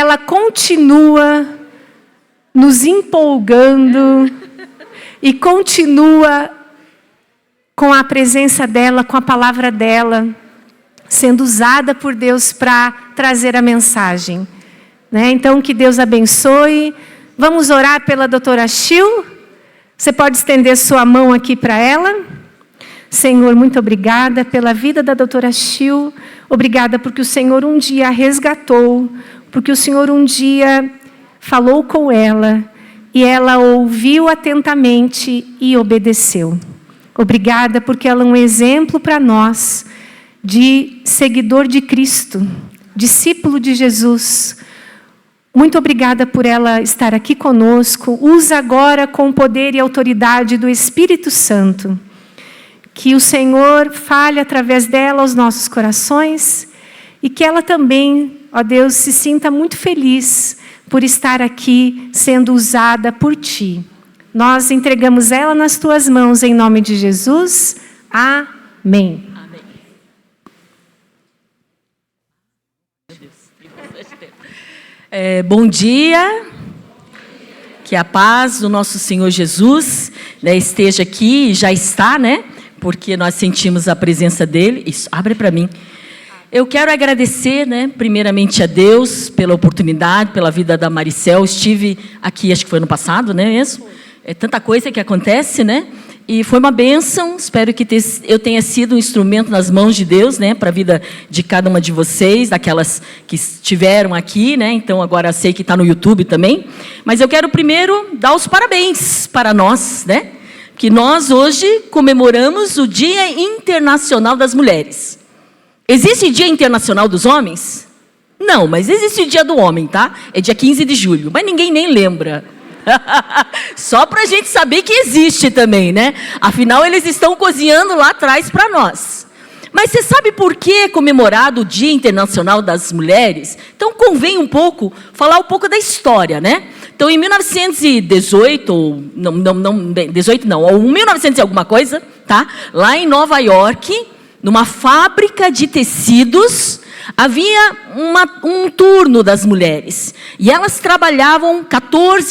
ela continua nos empolgando e continua com a presença dela, com a palavra dela, sendo usada por Deus para trazer a mensagem. Né? Então, que Deus abençoe. Vamos orar pela doutora Shil. Você pode estender sua mão aqui para ela. Senhor, muito obrigada pela vida da doutora Shil. Obrigada porque o Senhor um dia a resgatou, porque o Senhor um dia falou com ela e ela ouviu atentamente e obedeceu. Obrigada porque ela é um exemplo para nós de seguidor de Cristo, discípulo de Jesus. Muito obrigada por ela estar aqui conosco. Usa agora com o poder e autoridade do Espírito Santo. Que o Senhor fale através dela aos nossos corações e que ela também, ó Deus, se sinta muito feliz por estar aqui sendo usada por Ti. Nós entregamos ela nas Tuas mãos em nome de Jesus. Amém. Bom dia, que a paz do nosso Senhor Jesus, né, esteja aqui, já está, né, porque nós sentimos a presença dEle. Isso, abre para mim. Eu quero agradecer, né, primeiramente a Deus pela oportunidade, pela vida da Maricel. Estive aqui, acho que foi ano passado, né, mesmo? É tanta coisa que acontece, né? E foi uma bênção. Espero que eu tenha sido um instrumento nas mãos de Deus, né, para a vida de cada uma de vocês, daquelas que estiveram aqui, né? Então agora sei que está no YouTube também. Mas eu quero primeiro dar os parabéns para nós, né? Que nós hoje comemoramos o Dia Internacional das Mulheres. Existe Dia Internacional dos Homens? Não, mas existe o Dia do Homem, tá? É dia 15 de julho, mas ninguém nem lembra. Só para a gente saber que existe também, né? Afinal, eles estão cozinhando lá atrás para nós. Mas você sabe por que é comemorado o Dia Internacional das Mulheres? Então, convém falar um pouco da história, né? Então, em 1918, ou 1900 e alguma coisa, tá? Lá em Nova York, numa fábrica de tecidos, havia um turno das mulheres. E elas trabalhavam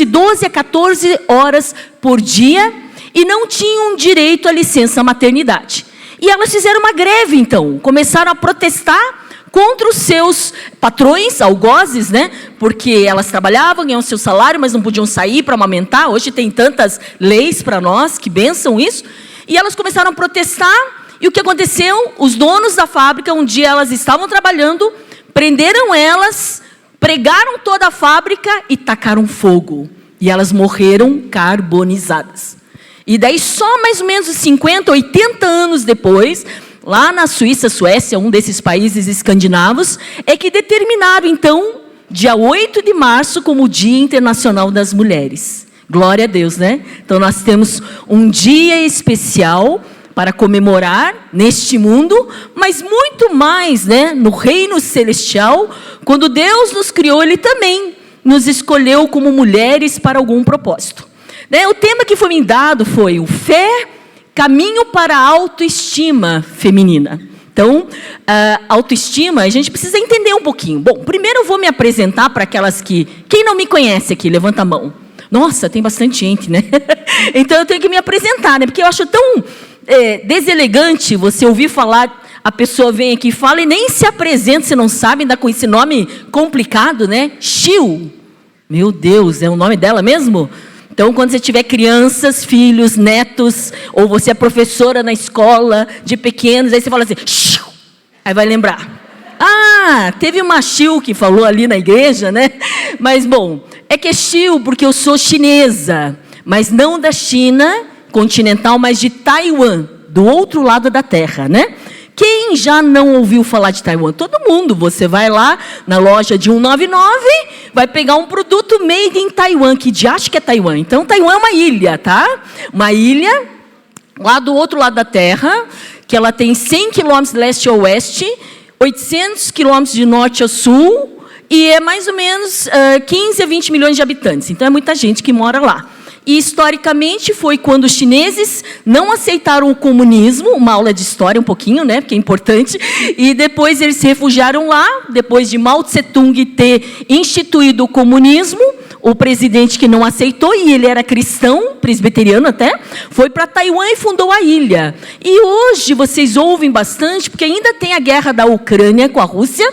12 a 14 horas por dia e não tinham direito à licença maternidade. E elas fizeram uma greve, então. Começaram a protestar contra os seus patrões, algozes, né? Porque elas trabalhavam, ganhavam seu salário, mas não podiam sair para amamentar. Hoje tem tantas leis para nós, que bênção isso. E elas começaram a protestar. E o que aconteceu? Os donos da fábrica, um dia elas estavam trabalhando, prenderam elas, pregaram toda a fábrica e tacaram fogo. E elas morreram carbonizadas. E daí só mais ou menos 50, 80 anos depois, lá na Suíça, Suécia, um desses países escandinavos, é que determinaram, então, dia 8 de março como o Dia Internacional das Mulheres. Glória a Deus, né? Então nós temos um dia especial para comemorar neste mundo, mas muito mais, né, no reino celestial. Quando Deus nos criou, Ele também nos escolheu como mulheres para algum propósito. Né? O tema que foi me dado foi o fé, caminho para a autoestima feminina. Então, autoestima, a gente precisa entender um pouquinho. Bom, primeiro eu vou me apresentar para aquelas que... Quem não me conhece aqui, levanta a mão. Nossa, tem bastante gente, né? Então eu tenho que me apresentar, né? Porque eu acho tão... deselegante você ouvir falar, a pessoa vem aqui e fala e nem se apresenta, você não sabe, ainda com esse nome complicado, né? Shil. Meu Deus, é o nome dela mesmo? Então, quando você tiver crianças, filhos, netos, ou você é professora na escola de pequenos, aí você fala assim, Shil. Aí vai lembrar. Ah, teve uma Shil que falou ali na igreja, né? Mas, bom, é que é Shil porque eu sou chinesa, mas não da China continental, mas de Taiwan, do outro lado da Terra, né? Quem já não ouviu falar de Taiwan? Todo mundo. Você vai lá na loja de 199, vai pegar um produto made in Taiwan, que acha que é Taiwan. Então, Taiwan é uma ilha, tá? Uma ilha lá do outro lado da Terra, que ela tem 100 quilômetros de leste a oeste, 800 quilômetros de norte a sul, e é mais ou menos 15 a 20 milhões de habitantes. Então, é muita gente que mora lá. E, historicamente, foi quando os chineses não aceitaram o comunismo, uma aula de história um pouquinho, né, porque é importante, e depois eles se refugiaram lá, depois de Mao Tse-tung ter instituído o comunismo, o presidente que não aceitou, e ele era cristão, presbiteriano até, foi para Taiwan e fundou a ilha. E hoje vocês ouvem bastante, porque ainda tem a guerra da Ucrânia com a Rússia,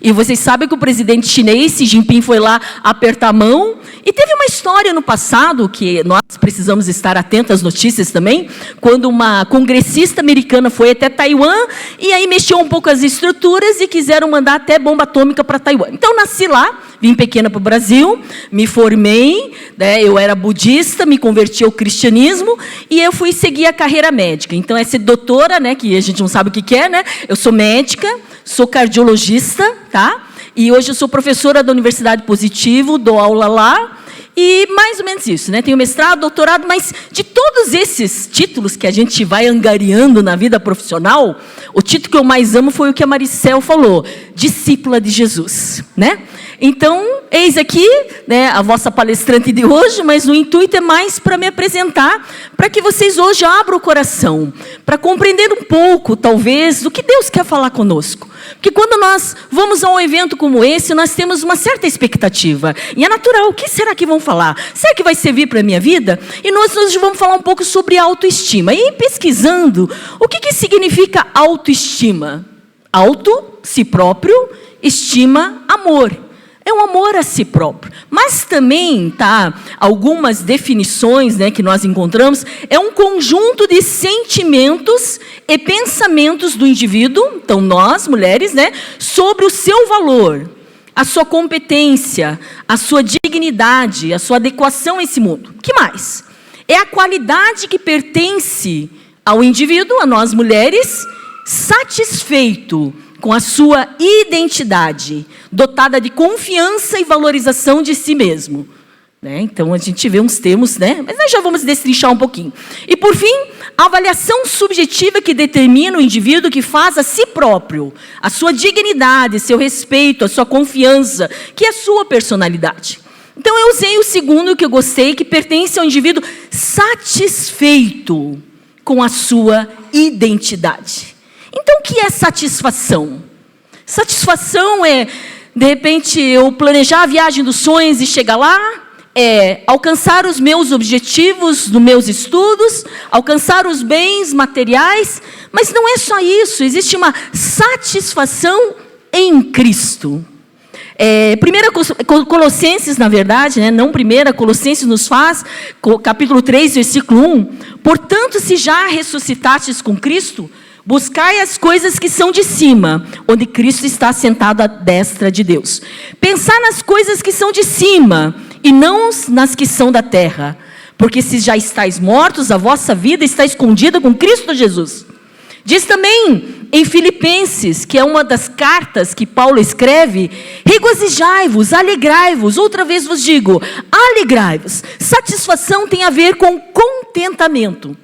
e vocês sabem que o presidente chinês, Xi Jinping, foi lá apertar a mão. E teve uma história no passado, que nós precisamos estar atentos às notícias também, quando uma congressista americana foi até Taiwan, e aí mexeu um pouco as estruturas e quiseram mandar até bomba atômica para Taiwan. Então, nasci lá, vim pequena para o Brasil, me formei, né, eu era budista, me converti ao cristianismo, e eu fui seguir a carreira médica. Então, essa doutora, né, que a gente não sabe o que é, né, eu sou médica, sou cardiologista, tá? E hoje eu sou professora da Universidade Positivo, dou aula lá, e mais ou menos isso, né? Tenho mestrado, doutorado, mas de todos esses títulos que a gente vai angariando na vida profissional, o título que eu mais amo foi o que a Maricel falou, discípula de Jesus, né? Então, eis aqui, né, a vossa palestrante de hoje, mas o intuito é mais para me apresentar, para que vocês hoje abram o coração, para compreender um pouco, talvez, do que Deus quer falar conosco. Porque quando nós vamos a um evento como esse, nós temos uma certa expectativa. E é natural, o que será que vão falar? Será que vai servir para a minha vida? E nós hoje vamos falar um pouco sobre autoestima. E pesquisando, o que significa autoestima? Auto, si próprio, estima, amor. É um amor a si próprio. Mas também, tá, algumas definições, né, que nós encontramos, é um conjunto de sentimentos e pensamentos do indivíduo, então nós, mulheres, né, sobre o seu valor, a sua competência, a sua dignidade, a sua adequação a esse mundo. O que mais? É a qualidade que pertence ao indivíduo, a nós mulheres, satisfeito com a sua identidade, dotada de confiança e valorização de si mesmo. Né? Então, a gente vê uns termos, né? Mas nós já vamos destrinchar um pouquinho. E, por fim, a avaliação subjetiva que determina o indivíduo, que faz a si próprio, a sua dignidade, seu respeito, a sua confiança, que é a sua personalidade. Então, eu usei o segundo que eu gostei, que pertence ao indivíduo satisfeito com a sua identidade. Então, o que é satisfação? Satisfação é, de repente, eu planejar a viagem dos sonhos e chegar lá, é alcançar os meus objetivos nos meus estudos, alcançar os bens materiais, mas não é só isso, existe uma satisfação em Cristo. Primeira Colossenses, na verdade, né, não primeira, Colossenses nos faz, capítulo 3, versículo 1, portanto, se já ressuscitastes com Cristo, buscai as coisas que são de cima, onde Cristo está sentado à destra de Deus. Pensar nas coisas que são de cima, e não nas que são da terra. Porque se já estáis mortos, a vossa vida está escondida com Cristo Jesus. Diz também em Filipenses, que é uma das cartas que Paulo escreve, regozijai-vos, alegrai-vos, outra vez vos digo, alegrai-vos. Satisfação tem a ver com contentamento.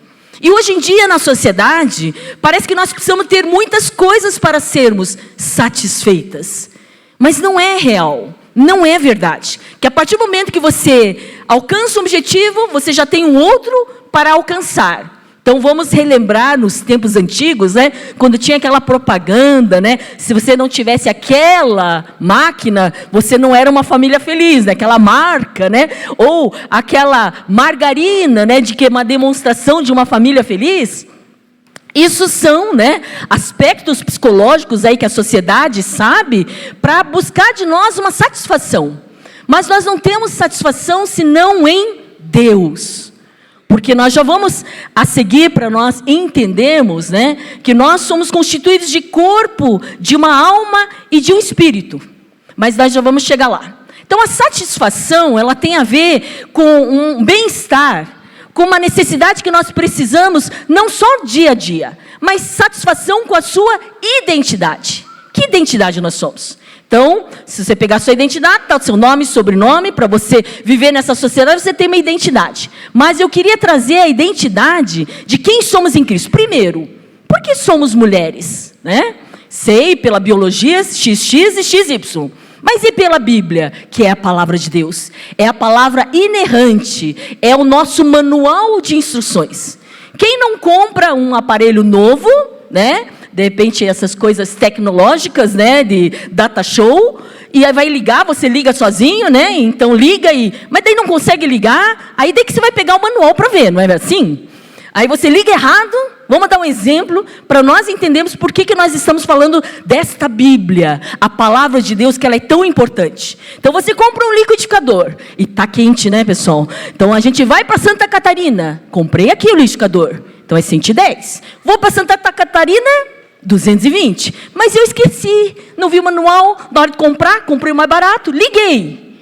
E hoje em dia, na sociedade, parece que nós precisamos ter muitas coisas para sermos satisfeitas. Mas não é real, não é verdade. Que a partir do momento que você alcança um objetivo, você já tem um outro para alcançar. Então, vamos relembrar nos tempos antigos, né, quando tinha aquela propaganda, né, se você não tivesse aquela máquina, você não era uma família feliz, né, aquela marca, né, ou aquela margarina, né, de que é uma demonstração de uma família feliz. Isso são, né, aspectos psicológicos aí que a sociedade sabe para buscar de nós uma satisfação. Mas nós não temos satisfação senão em Deus. Porque nós já vamos a seguir para nós entendermos, né, que nós somos constituídos de corpo, de uma alma e de um espírito. Mas nós já vamos chegar lá. Então, a satisfação, ela tem a ver com um bem-estar, com uma necessidade que nós precisamos, não só dia a dia, mas satisfação com a sua identidade. Que identidade nós somos? Então, se você pegar a sua identidade, tá o seu nome, sobrenome, para você viver nessa sociedade, você tem uma identidade. Mas eu queria trazer a identidade de quem somos em Cristo. Primeiro, por que somos mulheres? Né? Sei, pela biologia, XX e XY. Mas e pela Bíblia, que é a palavra de Deus? É a palavra inerrante, é o nosso manual de instruções. Quem não compra um aparelho novo, né? De repente essas coisas tecnológicas, né? De data show, e aí vai ligar, você liga sozinho, né? Então liga mas daí não consegue ligar, aí daí que você vai pegar o manual para ver, não é assim? Aí você liga errado. Vamos dar um exemplo para nós entendermos por que nós estamos falando desta Bíblia, a palavra de Deus, que ela é tão importante. Então você compra um liquidificador, e está quente, né, pessoal? Então a gente vai para Santa Catarina, comprei aqui o liquidificador, então é 110. Vou para Santa Catarina, 220. Mas eu esqueci, não vi o manual, na hora de comprar, comprei o mais barato, liguei.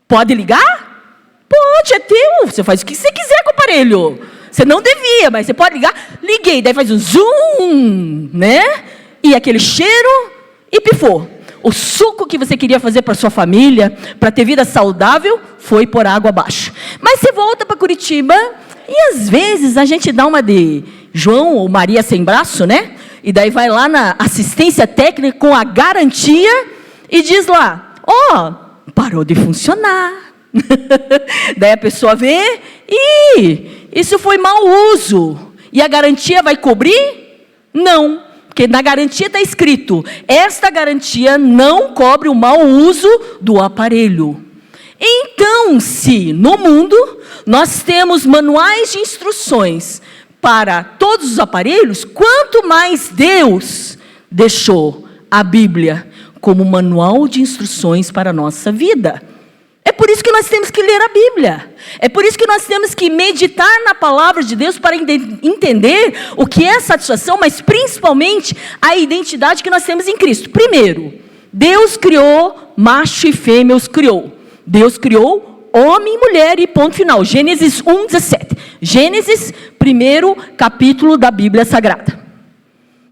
Pode ligar? Pode, é teu, você faz o que você quiser com o aparelho. Você não devia, mas você pode ligar. Liguei, daí faz um zoom, né? E aquele cheiro, e pifou. O suco que você queria fazer para sua família, para ter vida saudável, foi por água abaixo. Mas você volta para Curitiba, e às vezes a gente dá uma de João ou Maria sem braço, né? E daí vai lá na assistência técnica com a garantia, e diz lá, parou de funcionar. Daí a pessoa vê, isso foi mau uso. E a garantia vai cobrir? Não, porque na garantia está escrito, esta garantia não cobre o mau uso do aparelho. Então, se no mundo nós temos manuais de instruções para todos os aparelhos, quanto mais Deus deixou a Bíblia como manual de instruções para a nossa vida. É por isso que nós temos que ler a Bíblia. É por isso que nós temos que meditar na palavra de Deus para entender o que é satisfação, mas principalmente a identidade que nós temos em Cristo. Primeiro, Deus criou, macho e fêmea os criou. Deus criou homem e mulher e ponto final. Gênesis 1:17. Gênesis, primeiro capítulo da Bíblia Sagrada.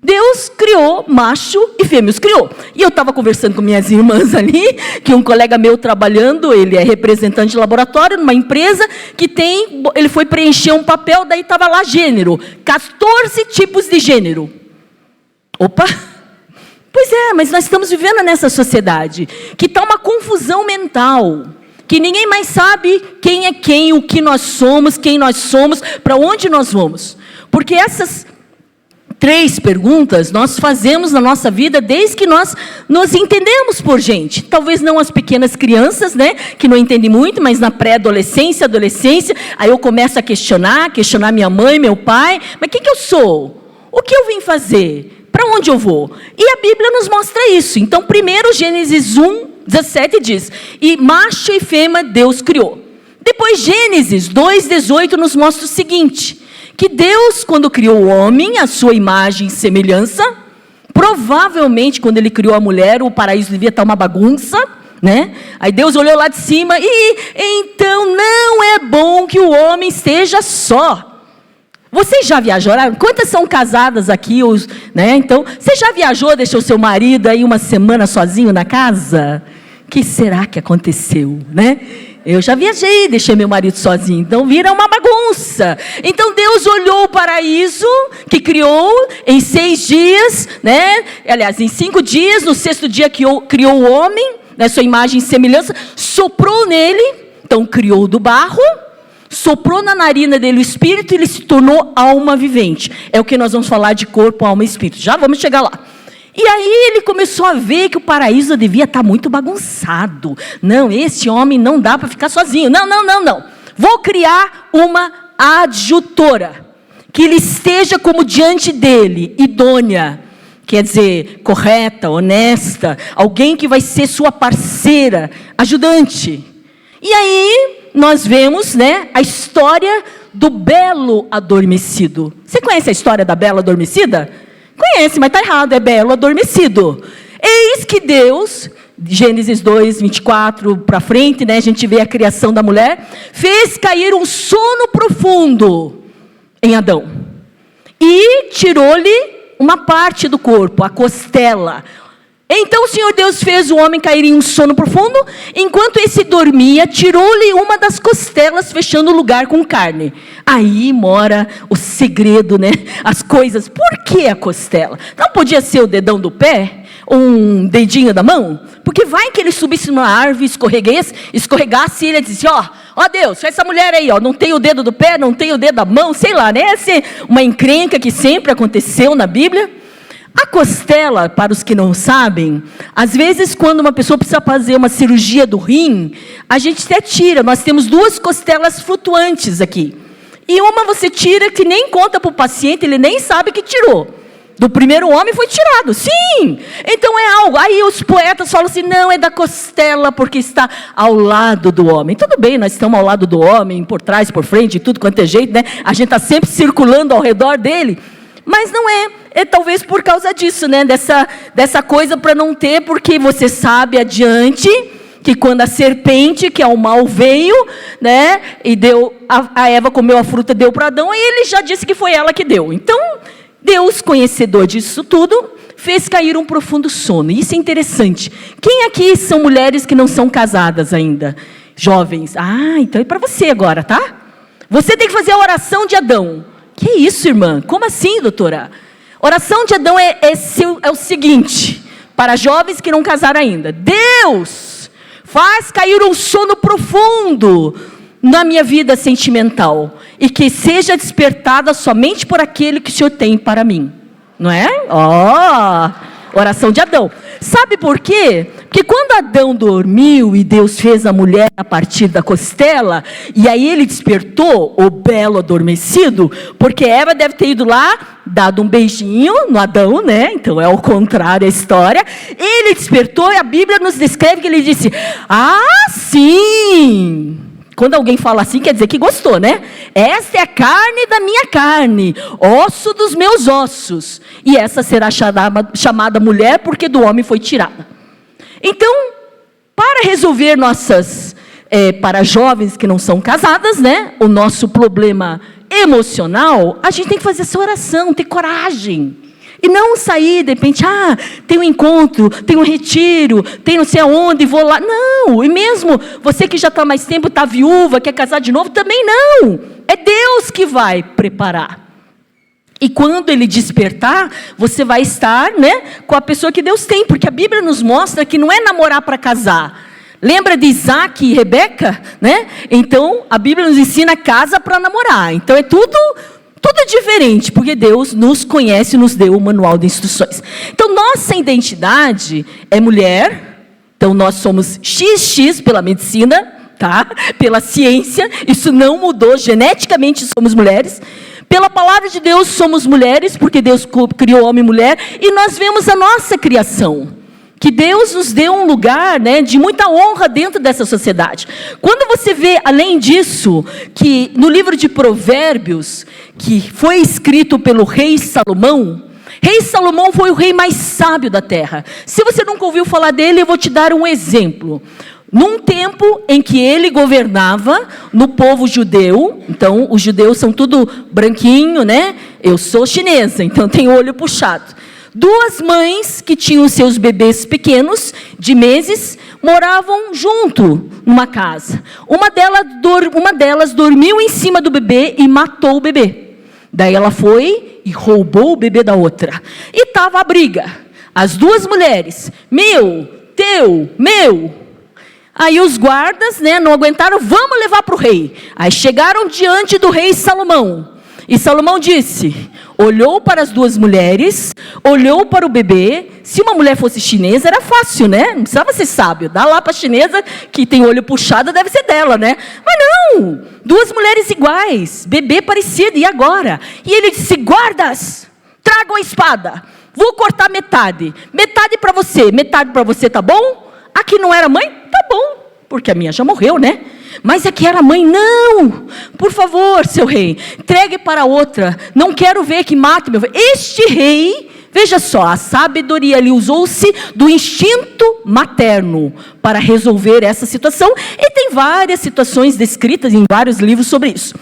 Deus criou, macho e fêmea os criou. E eu estava conversando com minhas irmãs ali, que um colega meu trabalhando, ele é representante de laboratório numa empresa que ele foi preencher um papel, daí estava lá gênero, 14 tipos de gênero. Opa! Pois é, mas nós estamos vivendo nessa sociedade, que está uma confusão mental, que ninguém mais sabe quem é quem, o que nós somos, quem nós somos, para onde nós vamos. Porque essas 3 perguntas nós fazemos na nossa vida desde que nós nos entendemos por gente. Talvez não as pequenas crianças, né, que não entendem muito, mas na pré-adolescência, adolescência, aí eu começo a questionar minha mãe, meu pai, mas quem que eu sou? O que eu vim fazer? Para onde eu vou? E a Bíblia nos mostra isso. Então, primeiro, Gênesis 1:17 diz, e macho e fêmea Deus criou. Depois, Gênesis 2:18 nos mostra o seguinte, que Deus, quando criou o homem, a sua imagem e semelhança, provavelmente, quando ele criou a mulher, o paraíso devia estar uma bagunça, né? Aí Deus olhou lá de cima, e então não é bom que o homem esteja só. Vocês já viajaram? Quantas são casadas aqui? Né? Então, você já viajou, deixou seu marido aí uma semana sozinho na casa? O que será que aconteceu, né? Eu já viajei, deixei meu marido sozinho, então vira uma bagunça. Então Deus olhou o paraíso que criou em 6 dias, né? Aliás, em 5 dias, no 6º dia que criou o homem, né, sua imagem e semelhança, soprou nele, então criou do barro, soprou na narina dele o espírito e ele se tornou alma vivente. É o que nós vamos falar de corpo, alma e espírito. Já vamos chegar lá. E aí ele começou a ver que o paraíso devia estar muito bagunçado. Não, esse homem não dá para ficar sozinho. Não. Vou criar uma adjutora, que ele esteja como diante dele, idônea. Quer dizer, correta, honesta, alguém que vai ser sua parceira, ajudante. E aí nós vemos, né, a história do belo adormecido. Você conhece a história da bela adormecida? Conhece, mas está errado, é belo adormecido. Eis que Deus, Gênesis 2:24 para frente, né, a gente vê a criação da mulher, fez cair um sono profundo em Adão. E tirou-lhe uma parte do corpo, a costela. Então o Senhor Deus fez o homem cair em um sono profundo, enquanto esse dormia, tirou-lhe uma das costelas, fechando o lugar com carne. Aí mora o segredo, né? As coisas. Por que a costela? Não podia ser o dedão do pé? um dedinho da mão? Porque vai que ele subisse numa árvore, escorregasse e ele disse, ó Deus, essa mulher aí, não tem o dedo do pé, não tem o dedo da mão, sei lá, né? Essa é uma encrenca que sempre aconteceu na Bíblia. A costela, para os que não sabem, às vezes quando uma pessoa precisa fazer uma cirurgia do rim, a gente até tira, nós temos 2 costelas flutuantes aqui. E uma você tira que nem conta para o paciente, ele nem sabe que tirou. Do primeiro homem foi tirado, sim. Então é algo, aí os poetas falam assim, não, é da costela porque está ao lado do homem. Tudo bem, nós estamos ao lado do homem, por trás, por frente, tudo quanto é jeito, né? A gente está sempre circulando ao redor dele. Mas não é talvez por causa disso, né? Dessa coisa para não ter, porque você sabe adiante que quando a serpente, que é o mal, veio, né? E deu, a Eva comeu a fruta, deu para Adão, e ele já disse que foi ela que deu. Então, Deus, conhecedor disso tudo, fez cair um profundo sono. E isso é interessante. Quem aqui são mulheres que não são casadas ainda? Jovens. Então é para você agora, tá? Você tem que fazer a oração de Adão. Que isso, irmã? Como assim, doutora? Oração de Adão é o seguinte, para jovens que não casaram ainda. Deus, faz cair um sono profundo na minha vida sentimental e que seja despertada somente por aquele que o Senhor tem para mim. Não é? Oração de Adão. Sabe por quê? Porque quando Adão dormiu e Deus fez a mulher a partir da costela, e aí ele despertou, o belo adormecido, porque Eva deve ter ido lá, dado um beijinho no Adão, né? Então é o contrário a história. Ele despertou e a Bíblia nos descreve que ele disse, sim! Quando alguém fala assim, quer dizer que gostou, né? Esta é a carne da minha carne, osso dos meus ossos. E essa será chamada mulher, porque do homem foi tirada. Então, para resolver para jovens que não são casadas, né? O nosso problema emocional, a gente tem que fazer essa oração, ter coragem. E não sair, de repente, tem um encontro, tem um retiro, tem não sei aonde, vou lá. Não, e mesmo você que já está mais tempo, está viúva, quer casar de novo, também não. É Deus que vai preparar. E quando Ele despertar, você vai estar, né, com a pessoa que Deus tem. Porque a Bíblia nos mostra que não é namorar para casar. Lembra de Isaac e Rebeca? Né? Então, a Bíblia nos ensina casa para namorar. Então, é tudo diferente, porque Deus nos conhece e nos deu o manual de instruções. Então, nossa identidade é mulher. Então, nós somos XX pela medicina, tá? Pela ciência. Isso não mudou. Geneticamente, somos mulheres. Pela palavra de Deus, somos mulheres, porque Deus criou homem e mulher. E nós vemos a nossa criação. Que Deus nos deu um lugar, né, de muita honra dentro dessa sociedade. Quando você vê, além disso, que no livro de Provérbios, que foi escrito pelo rei Salomão foi o rei mais sábio da terra. Se você nunca ouviu falar dele, eu vou te dar um exemplo. Num tempo em que ele governava no povo judeu, então os judeus são tudo branquinho, né? Eu sou chinesa, então tenho o olho puxado. 2 mães que tinham seus bebês pequenos, de meses, moravam junto numa casa. Uma delas dormiu em cima do bebê e matou o bebê. Daí ela foi e roubou o bebê da outra. E estava a briga. As 2 mulheres, meu, teu, meu. Aí os guardas, né, não aguentaram, vamos levar para o rei. Aí chegaram diante do rei Salomão. E Salomão disse, olhou para as 2 mulheres, olhou para o bebê. Se uma mulher fosse chinesa, era fácil, né? Não precisava ser sábio. Dá lá para a chinesa, que tem olho puxado, deve ser dela, né? Mas não! 2 mulheres iguais, bebê parecido, e agora? E ele disse, guardas, tragam a espada. Vou cortar metade. Metade para você, tá bom? A que não era mãe, tá bom. Porque a minha já morreu, né? Mas a que era mãe, não, por favor, seu rei, entregue para outra, não quero ver que mate meu filho. Este rei, veja só, a sabedoria ali usou-se do instinto materno para resolver essa situação, e tem várias situações descritas em vários livros sobre isso.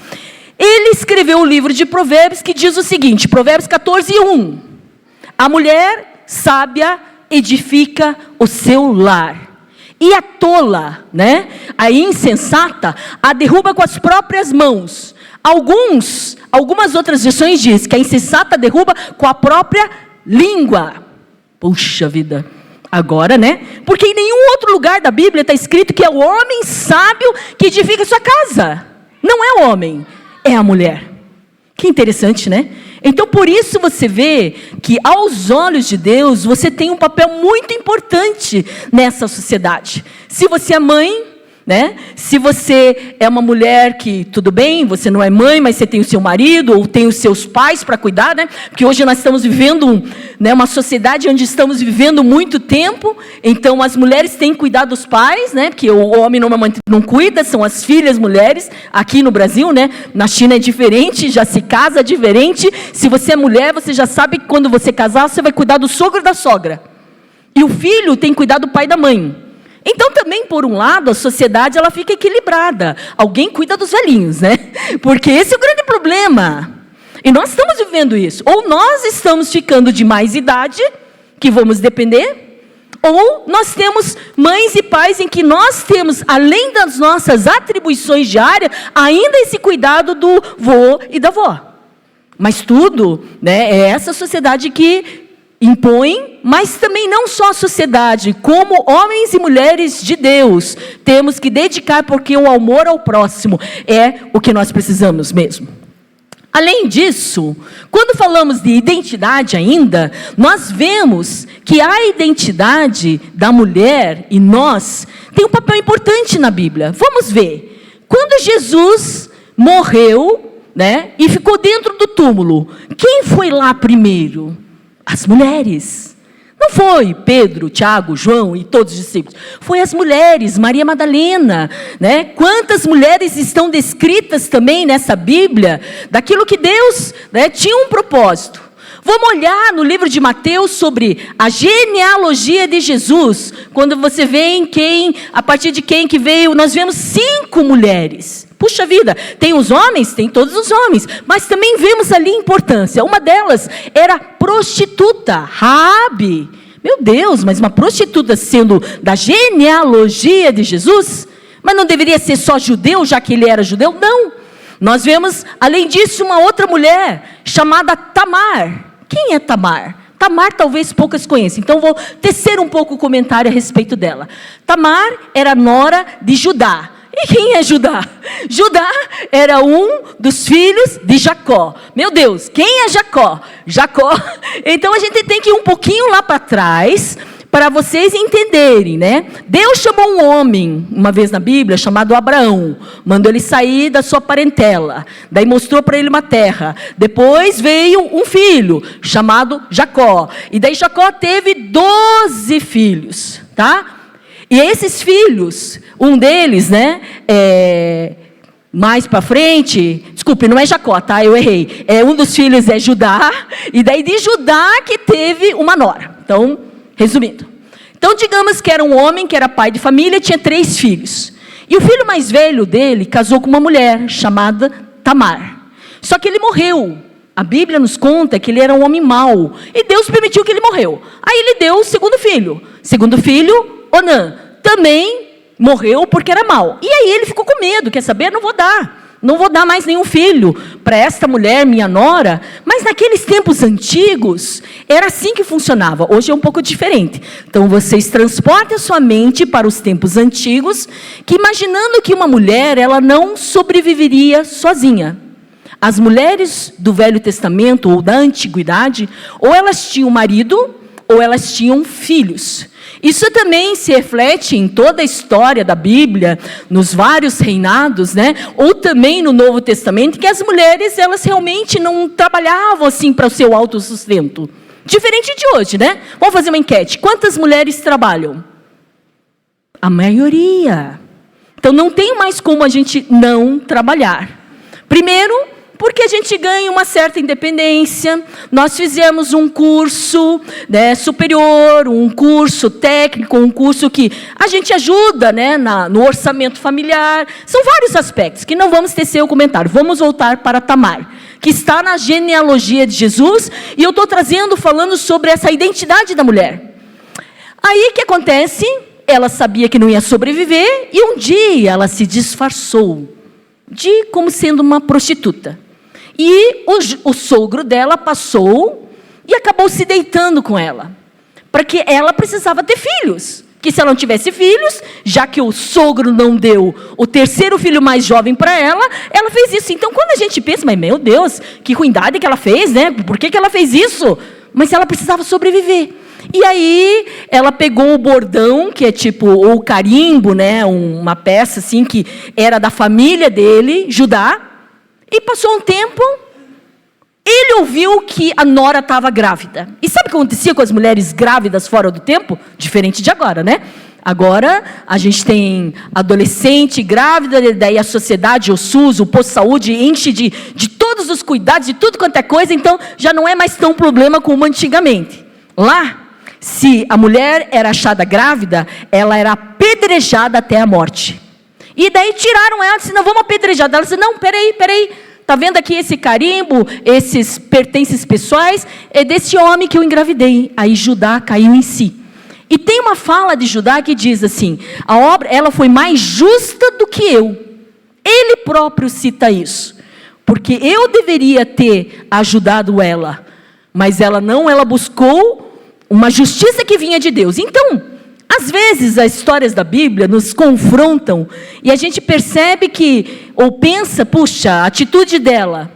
Ele escreveu o livro de Provérbios, que diz o seguinte, Provérbios 14:1, a mulher sábia edifica o seu lar. E a tola, né, a insensata, a derruba com as próprias mãos. Algumas outras versões dizem que a insensata derruba com a própria língua. Puxa vida. Agora, né? Porque em nenhum outro lugar da Bíblia está escrito que é o homem sábio que edifica sua casa. Não é o homem, é a mulher. Que interessante, né? Então, por isso você vê que, aos olhos de Deus, você tem um papel muito importante nessa sociedade. Se você é mãe, né? Se você é uma mulher que, tudo bem, você não é mãe, mas você tem o seu marido, ou tem os seus pais para cuidar, né? Porque hoje nós estamos vivendo, né, uma sociedade onde estamos vivendo muito tempo, então as mulheres têm que cuidar dos pais, né? Porque o homem normalmente não cuida, são as filhas mulheres, aqui no Brasil, né? Na China é diferente, já se casa diferente. Se você é mulher, você já sabe que quando você casar, você vai cuidar do sogro e da sogra. E o filho tem que cuidar do pai e da mãe. Então, também, por um lado, a sociedade ela fica equilibrada. Alguém cuida dos velhinhos, né? Porque esse é o grande problema. E nós estamos vivendo isso. Ou nós estamos ficando de mais idade, que vamos depender, ou nós temos mães e pais em que nós temos, além das nossas atribuições diárias, ainda esse cuidado do vô e da vó. Mas tudo, né, é essa sociedade que impõe, mas também não só a sociedade, como homens e mulheres de Deus, temos que dedicar, porque o amor ao próximo é o que nós precisamos mesmo. Além disso, quando falamos de identidade ainda, nós vemos que a identidade da mulher e nós tem um papel importante na Bíblia. Vamos ver. Quando Jesus morreu, né, e ficou dentro do túmulo, quem foi lá primeiro? As mulheres. Não foi Pedro, Tiago, João e todos os discípulos. Foi as mulheres, Maria Madalena, né? Quantas mulheres estão descritas também nessa Bíblia, daquilo que Deus, né, tinha um propósito. Vamos olhar no livro de Mateus sobre a genealogia de Jesus. Quando você vê em quem, a partir de quem que veio, nós vemos 5 mulheres. Puxa vida, tem os homens? Tem todos os homens. Mas também vemos ali importância. Uma delas era prostituta, Raabe. Meu Deus, mas uma prostituta sendo da genealogia de Jesus? Mas não deveria ser só judeu, já que ele era judeu? Não. Nós vemos, além disso, uma outra mulher chamada Tamar. Quem é Tamar? Tamar talvez poucas conheçam, então vou tecer um pouco o comentário a respeito dela. Tamar era nora de Judá. E quem é Judá? Judá era um dos filhos de Jacó. Meu Deus, quem é Jacó? Jacó. Então a gente tem que ir um pouquinho lá para trás, para vocês entenderem, né? Deus chamou um homem, uma vez na Bíblia, chamado Abraão. Mandou ele sair da sua parentela. Daí mostrou para ele uma terra. Depois veio um filho, chamado Jacó. E daí Jacó teve 12 filhos, tá? E esses filhos, um deles, né? Mais para frente, desculpe, não é Jacó, tá? Eu errei. Um dos filhos é Judá. E daí de Judá que teve uma nora. Então, resumindo. Então, digamos que era um homem que era pai de família, tinha 3 filhos. E o filho mais velho dele casou com uma mulher chamada Tamar. Só que ele morreu. A Bíblia nos conta que ele era um homem mau. E Deus permitiu que ele morreu. Aí ele deu o segundo filho. Segundo filho, Onã, também morreu porque era mau. E aí ele ficou com medo. Quer saber? Não vou dar. Não vou dar mais nenhum filho para esta mulher, minha nora. Mas naqueles tempos antigos, era assim que funcionava. Hoje é um pouco diferente. Então, vocês transportem a sua mente para os tempos antigos, que imaginando que uma mulher, ela não sobreviveria sozinha. As mulheres do Velho Testamento ou da Antiguidade, ou elas tinham marido, ou elas tinham filhos. Isso também se reflete em toda a história da Bíblia, nos vários reinados, né? Ou também no Novo Testamento, que as mulheres, elas realmente não trabalhavam assim para o seu autossustento. Diferente de hoje, né? Vamos fazer uma enquete. Quantas mulheres trabalham? A maioria. Então, não tem mais como a gente não trabalhar. Primeiro, porque a gente ganha uma certa independência. Nós fizemos um curso, né, superior, um curso técnico, um curso que a gente ajuda, né, no orçamento familiar. São vários aspectos que não vamos tecer o comentário. Vamos voltar para Tamar, que está na genealogia de Jesus, e eu estou falando sobre essa identidade da mulher. Aí o que acontece? Ela sabia que não ia sobreviver, e um dia ela se disfarçou como sendo uma prostituta. E o sogro dela passou e acabou se deitando com ela. porque ela precisava ter filhos. Que se ela não tivesse filhos, já que o sogro não deu o terceiro filho mais jovem para ela, ela fez isso. Então, quando a gente pensa, mas meu Deus, que ruindade que ela fez, né? Por que ela fez isso? Mas ela precisava sobreviver. E aí, ela pegou o bordão, que é tipo o carimbo, né? Uma peça assim que era da família dele, Judá, e passou um tempo. Ele ouviu que a nora estava grávida. E sabe o que acontecia com as mulheres grávidas fora do tempo? Diferente de agora, né? Agora, a gente tem adolescente grávida, daí a sociedade, o SUS, o posto de saúde, enche de todos os cuidados, de tudo quanto é coisa, então já não é mais tão problema como antigamente. Lá, se a mulher era achada grávida, ela era apedrejada até a morte. E daí tiraram ela, disse, não, vamos apedrejar. Ela disse, não, peraí. Está vendo aqui esse carimbo, esses pertences pessoais? É desse homem que eu engravidei. Aí Judá caiu em si. E tem uma fala de Judá que diz assim, a obra, ela foi mais justa do que eu. Ele próprio cita isso. Porque eu deveria ter ajudado ela. Mas ela não, ela buscou uma justiça que vinha de Deus. Então, às vezes, as histórias da Bíblia nos confrontam e a gente percebe que, ou pensa, puxa, a atitude dela,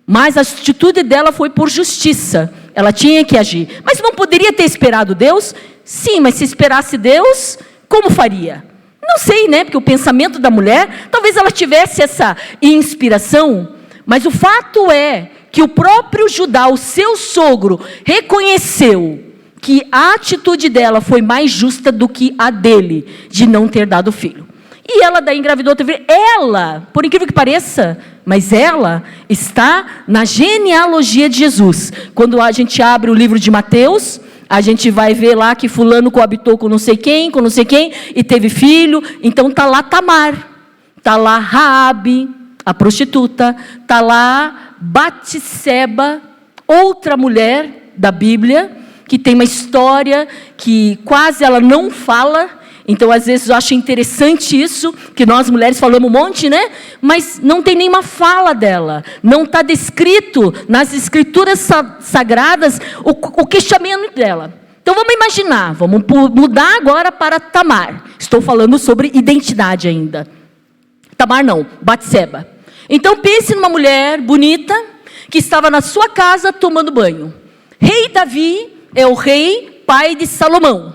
mas a atitude dela foi por justiça, ela tinha que agir. Mas não poderia ter esperado Deus? Sim, mas se esperasse Deus, como faria? Não sei, né? Porque o pensamento da mulher, talvez ela tivesse essa inspiração, mas o fato é que o próprio Judá, o seu sogro, reconheceu que a atitude dela foi mais justa do que a dele, de não ter dado filho. E ela daí engravidou outra vez. Ela, por incrível que pareça, mas ela está na genealogia de Jesus. Quando a gente abre o livro de Mateus, a gente vai ver lá que fulano coabitou com não sei quem, e teve filho. Então está lá Tamar, está lá Raabe, a prostituta, está lá Batseba, outra mulher da Bíblia, que tem uma história que quase ela não fala. Então, às vezes, eu acho interessante isso, que nós mulheres falamos um monte, né? Mas não tem nenhuma fala dela. Não está descrito nas escrituras sagradas o questionamento dela. Então, vamos imaginar, vamos mudar agora para Tamar. Estou falando sobre identidade ainda. Tamar não, Batseba. Então, pense numa mulher bonita, que estava na sua casa tomando banho. Rei Davi é o rei pai de Salomão.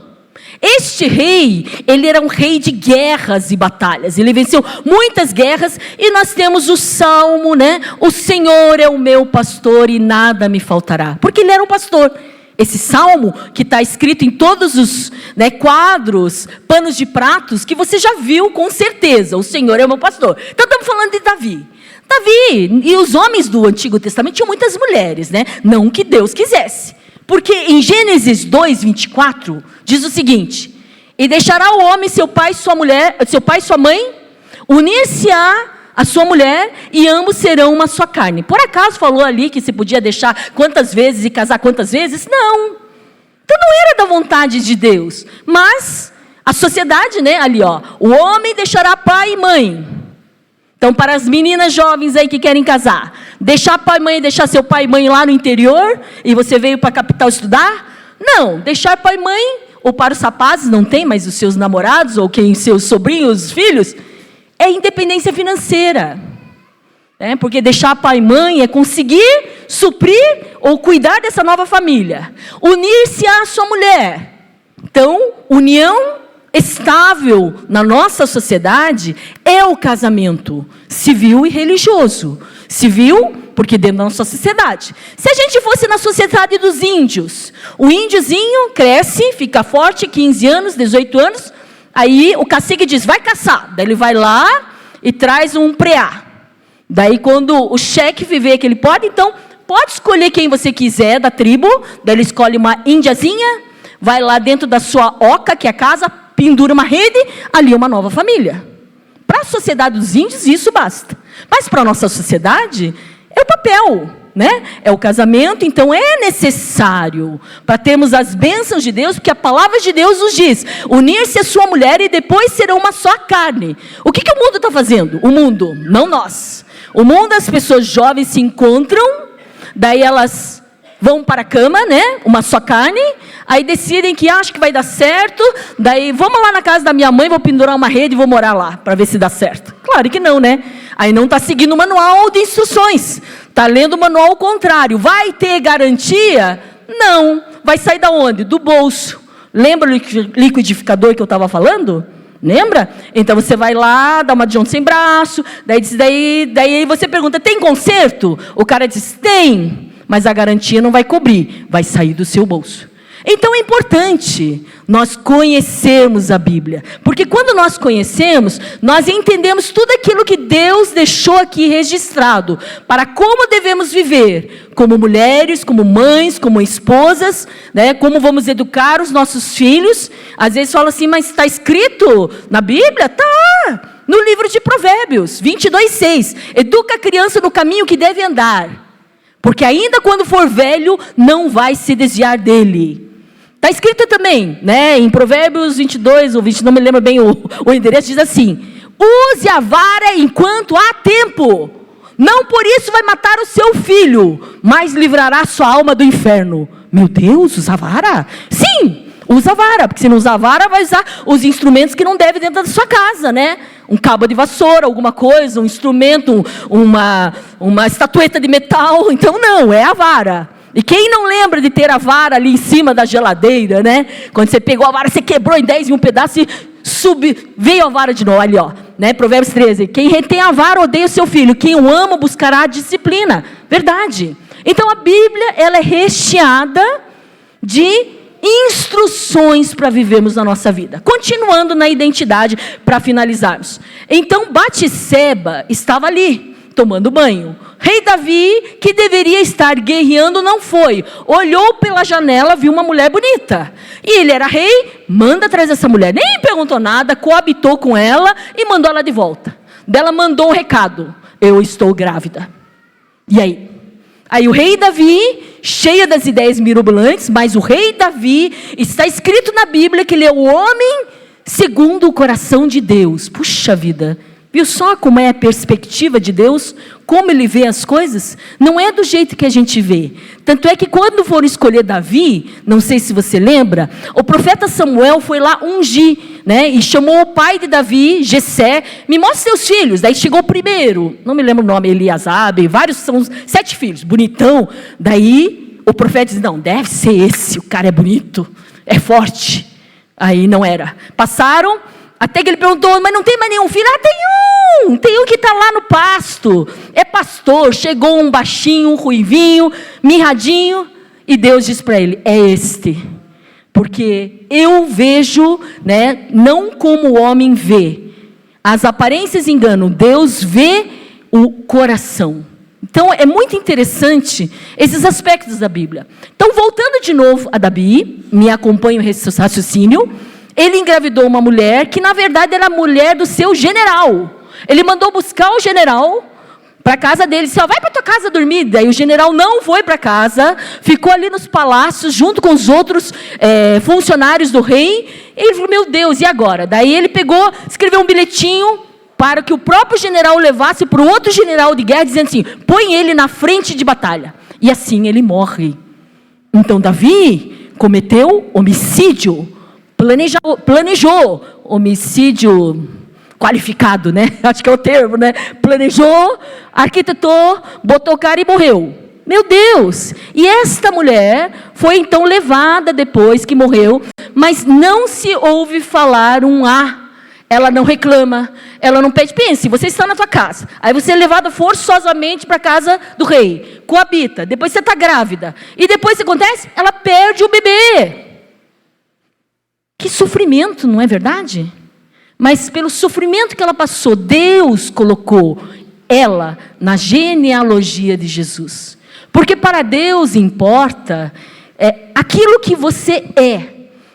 Este rei, ele era um rei de guerras e batalhas. Ele venceu muitas guerras e nós temos o salmo, né? O Senhor é o meu pastor e nada me faltará. Porque ele era um pastor. Esse salmo que está escrito em todos os quadros, panos de pratos, que você já viu com certeza. O Senhor é o meu pastor. Então estamos falando de Davi. Davi e os homens do Antigo Testamento tinham muitas mulheres, né? Não que Deus quisesse. Porque em Gênesis 2, 24, diz o seguinte: e deixará o homem seu pai e sua mãe, unir-se-á a sua mulher, e ambos serão uma só carne. Por acaso falou ali que se podia deixar quantas vezes e casar quantas vezes? Não. Então não era da vontade de Deus. Mas a sociedade, né, ali, ó, o homem deixará pai e mãe. Então, para as meninas jovens aí que querem casar, deixar pai e mãe, deixar seu pai e mãe lá no interior, e você veio para a capital estudar? Não, deixar pai e mãe, ou para os rapazes, não tem mais os seus namorados, ou quem, seus sobrinhos, filhos, é independência financeira. Porque deixar pai e mãe é conseguir suprir ou cuidar dessa nova família. Unir-se à sua mulher. Então, união estável na nossa sociedade é o casamento civil e religioso. Civil, porque dentro da nossa sociedade. Se a gente fosse na sociedade dos índios, o índiozinho cresce, fica forte, 15 anos, 18 anos, aí o cacique diz, vai caçar. Daí ele vai lá e traz um preá. Daí quando o chefe vê que ele pode, então pode escolher quem você quiser da tribo, daí ele escolhe uma índiazinha, vai lá dentro da sua oca, que é a casa, pendura uma rede, ali é uma nova família. Para a sociedade dos índios, isso basta. Mas para a nossa sociedade, é o papel, né? É o casamento, então é necessário para termos as bênçãos de Deus, porque a palavra de Deus nos diz, unir-se a sua mulher e depois serão uma só carne. O que o mundo está fazendo? O mundo, não nós. O mundo, as pessoas jovens se encontram, daí elas vão para a cama, né? Uma só carne. aí decidem que acham que vai dar certo, daí vamos lá na casa da minha mãe, vou pendurar uma rede e vou morar lá, para ver se dá certo. Claro que não, né? Aí não está seguindo o manual de instruções, está lendo o manual ao contrário. Vai ter garantia? Não. Vai sair da onde? Do bolso. Lembra o liquidificador que eu estava falando? Lembra? Então você vai lá, dá uma de ontem sem braço, daí você pergunta, tem conserto? O cara diz, tem, mas a garantia não vai cobrir, vai sair do seu bolso. Então é importante nós conhecermos a Bíblia, porque quando nós conhecemos, nós entendemos tudo aquilo que Deus deixou aqui registrado, para como devemos viver, como mulheres, como mães, como esposas, né? Como vamos educar os nossos filhos. Às vezes fala assim, mas está escrito na Bíblia? Tá, no livro de Provérbios, 22:6, educa a criança no caminho que deve andar, porque ainda quando for velho, não vai se desviar dele. Está escrito também, né, em Provérbios 22 ou 20, não me lembro bem o endereço, diz assim, use a vara enquanto há tempo, não por isso vai matar o seu filho, mas livrará sua alma do inferno. Meu Deus, usa a vara? Sim, usa a vara, porque se não usar a vara, vai usar os instrumentos que não deve dentro da sua casa, né? Um cabo de vassoura, alguma coisa, um instrumento, uma estatueta de metal, então não, é a vara. E quem não lembra de ter a vara ali em cima da geladeira, né? Quando você pegou a vara, você quebrou em 10 em um pedaço e veio a vara de novo, ali ó, né? Provérbios 13, quem retém a vara odeia o seu filho, quem o ama buscará a disciplina. Verdade. Então a Bíblia, ela é recheada de instruções para vivermos na nossa vida. Continuando na identidade, para finalizarmos. Então Batseba estava ali, tomando banho. Rei Davi, que deveria estar guerreando, não foi. Olhou pela janela, viu uma mulher bonita. E ele era rei, manda atrás dessa mulher. Nem perguntou nada, coabitou com ela e mandou ela de volta. Dela mandou um recado. Eu estou grávida. E aí? Aí o rei Davi, cheio das ideias mirabolantes, mas o rei Davi, está escrito na Bíblia que ele é o homem segundo o coração de Deus. Puxa vida. Viu só como é a perspectiva de Deus? Como Ele vê as coisas? Não é do jeito que a gente vê. Tanto é que quando foram escolher Davi, não sei se você lembra, o profeta Samuel foi lá ungir, né? E chamou o pai de Davi, Jessé, me mostra seus filhos. Daí chegou o primeiro, não me lembro o nome, Eliasabe, vários, são 7 filhos, bonitão. Daí o profeta diz, não, deve ser esse, o cara é bonito, é forte. Aí não era. Passaram, até que ele perguntou, mas não tem mais nenhum filho? Ah, tem um que está lá no pasto, é pastor. Chegou um baixinho, um ruivinho, mirradinho, e Deus diz para ele, é este, porque eu vejo, né, não como o homem vê, as aparências enganam, Deus vê o coração. Então é muito interessante esses aspectos da Bíblia. Então voltando de novo a Davi, me acompanha o raciocínio. Ele engravidou uma mulher que, na verdade, era a mulher do seu general. Ele mandou buscar o general para a casa dele. Disse, vai para a tua casa dormir. Daí o general não foi para casa, ficou ali nos palácios, junto com os outros funcionários do rei. E ele falou, meu Deus, e agora? Daí ele pegou, escreveu um bilhetinho para que o próprio general levasse para o outro general de guerra, dizendo assim, põe ele na frente de batalha. E assim ele morre. Então Davi cometeu homicídio. Planejou homicídio qualificado, né? Acho que é o termo, né? Planejou, arquitetou, botou o cara e morreu. Meu Deus! E esta mulher foi então levada depois que morreu, mas não se ouve falar um ela não reclama, ela não pede. Pense, você está na tua casa, aí você é levada forçosamente para a casa do rei, coabita, depois você está grávida, e depois o que acontece? Ela perde o bebê. Que sofrimento, não é verdade? Mas pelo sofrimento que ela passou, Deus colocou ela na genealogia de Jesus. Porque para Deus importa aquilo que você é.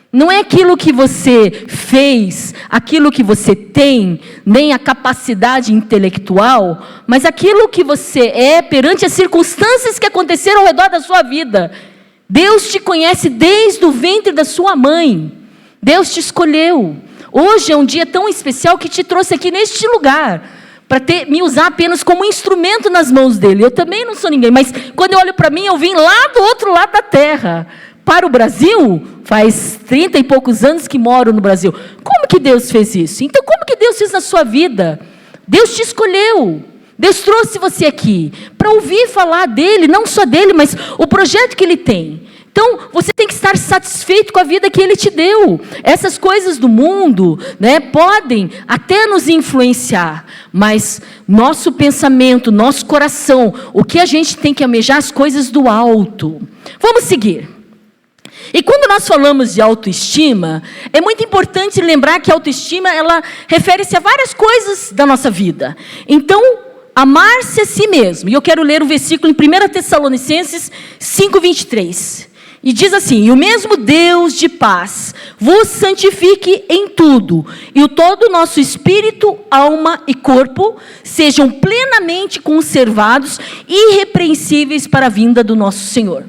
Não é aquilo que você fez, aquilo que você tem, nem a capacidade intelectual, mas aquilo que você é perante as circunstâncias que aconteceram ao redor da sua vida. Deus te conhece desde o ventre da sua mãe. Deus te escolheu. Hoje é um dia tão especial que te trouxe aqui neste lugar, para me usar apenas como instrumento nas mãos dele. Eu também não sou ninguém, mas quando eu olho para mim, eu vim lá do outro lado da terra, para o Brasil, faz 30 e poucos anos que moro no Brasil. Como que Deus fez isso? Então, como que Deus fez na sua vida? Deus te escolheu. Deus trouxe você aqui para ouvir falar dele, não só dele, mas o projeto que ele tem. Então, você tem que estar satisfeito com a vida que ele te deu. Essas coisas do mundo, né, podem até nos influenciar, mas nosso pensamento, nosso coração, o que a gente tem que almejar, as coisas do alto. Vamos seguir. E quando nós falamos de autoestima, é muito importante lembrar que a autoestima, ela refere-se a várias coisas da nossa vida. Então, amar-se a si mesmo. E eu quero ler o versículo em 1 Tessalonicenses 5:23. E diz assim: e o mesmo Deus de paz vos santifique em tudo, e o todo nosso espírito, alma e corpo sejam plenamente conservados, irrepreensíveis para a vinda do nosso Senhor.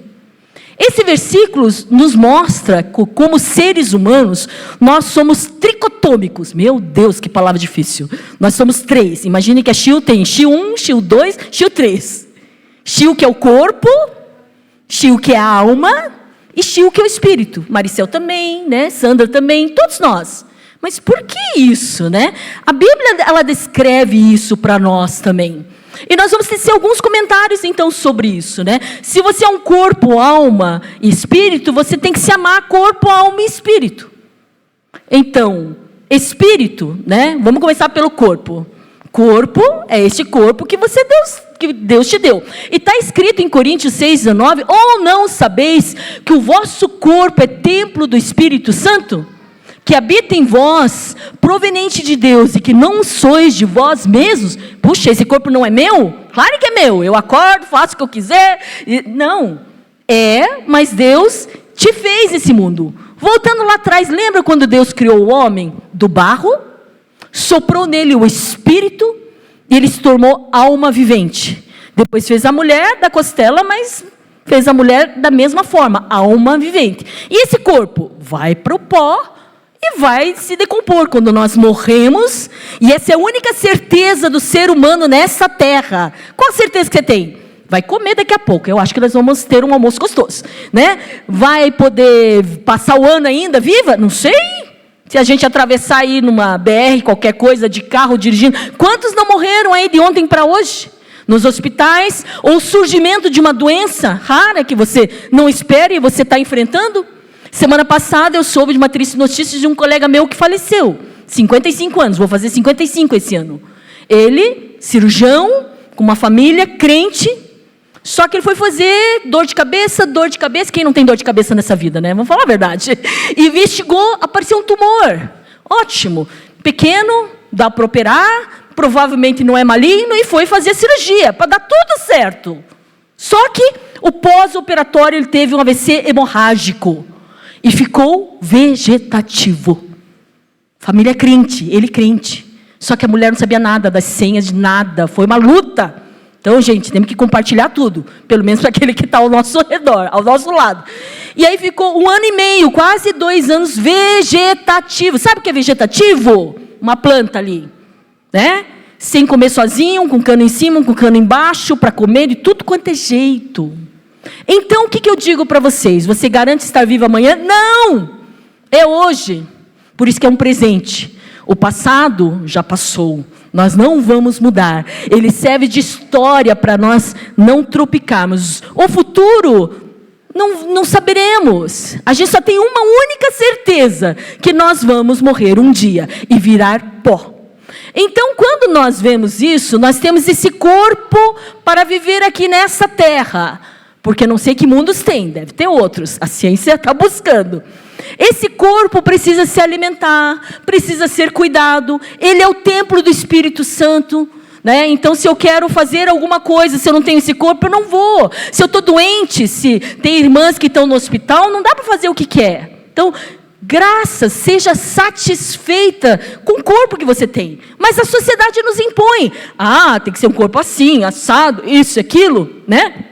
Esse versículo nos mostra como seres humanos, nós somos tricotômicos. Meu Deus, que palavra difícil. Nós somos três. Imagine que a Chiu tem Chiu 1, Chiu 2, Chiu 3. Chiu que é o corpo, Chiu que é a alma, e Chiu que é o espírito. Maricel também, né? Sandra também, todos nós. Mas por que isso, né? A Bíblia, ela descreve isso para nós também. E nós vamos tecer alguns comentários, então, sobre isso, né? Se você é um corpo, alma e espírito, você tem que se amar corpo, alma e espírito. Então, espírito, né? Vamos começar pelo corpo. Corpo é este corpo que Deus te deu. E está escrito em Coríntios 6:19, ou não sabeis que o vosso corpo é templo do Espírito Santo? Que habita em vós, proveniente de Deus, e que não sois de vós mesmos. Puxa, esse corpo não é meu? Claro que é meu, eu acordo, faço o que eu quiser. Não, mas Deus te fez esse mundo. Voltando lá atrás, lembra quando Deus criou o homem do barro? Soprou nele o espírito, e ele se tornou alma vivente. Depois fez a mulher da costela, mas fez a mulher da mesma forma, alma vivente. E esse corpo vai para o pó, e vai se decompor quando nós morremos, e essa é a única certeza do ser humano nessa terra. Qual a certeza que você tem? Vai comer daqui a pouco, eu acho que nós vamos ter um almoço gostoso, né? Vai poder passar o ano ainda viva? Não sei, se a gente atravessar aí numa BR, qualquer coisa, de carro, dirigindo. Quantos não morreram aí de ontem para hoje? Nos hospitais, ou o surgimento de uma doença rara que você não espera e você está enfrentando? Semana passada eu soube de uma triste notícia de um colega meu que faleceu. 55 anos, vou fazer 55 esse ano. Ele, cirurgião, com uma família, crente, só que ele foi fazer dor de cabeça, quem não tem dor de cabeça nessa vida, né? Vamos falar a verdade. E investigou, apareceu um tumor. Ótimo, pequeno, dá para operar, provavelmente não é maligno, e foi fazer a cirurgia, para dar tudo certo. Só que o pós-operatório ele teve um AVC hemorrágico. E ficou vegetativo. Família crente, ele crente. Só que a mulher não sabia nada das senhas de nada. Foi uma luta. Então, gente, temos que compartilhar tudo. Pelo menos para aquele que está ao nosso redor, ao nosso lado. E aí ficou 1 ano e meio, quase 2 anos, vegetativo. Sabe o que é vegetativo? Uma planta ali, né? Sem comer sozinho, com cano em cima, com cano embaixo, para comer, de tudo quanto é jeito. Então, o que eu digo para vocês? Você garante estar vivo amanhã? Não! É hoje. Por isso que é um presente. O passado já passou. Nós não vamos mudar. Ele serve de história para nós não tropicarmos. O futuro, não saberemos. A gente só tem uma única certeza, que nós vamos morrer um dia e virar pó. Então, quando nós vemos isso, nós temos esse corpo para viver aqui nessa terra. Porque não sei que mundos tem, deve ter outros. A ciência está buscando. Esse corpo precisa se alimentar, precisa ser cuidado. Ele é o templo do Espírito Santo, né? Então, se eu quero fazer alguma coisa, se eu não tenho esse corpo, eu não vou. Se eu estou doente, se tem irmãs que estão no hospital, não dá para fazer o que quer. Então, graças, seja satisfeita com o corpo que você tem. Mas a sociedade nos impõe. Tem que ser um corpo assim, assado, isso, aquilo, né?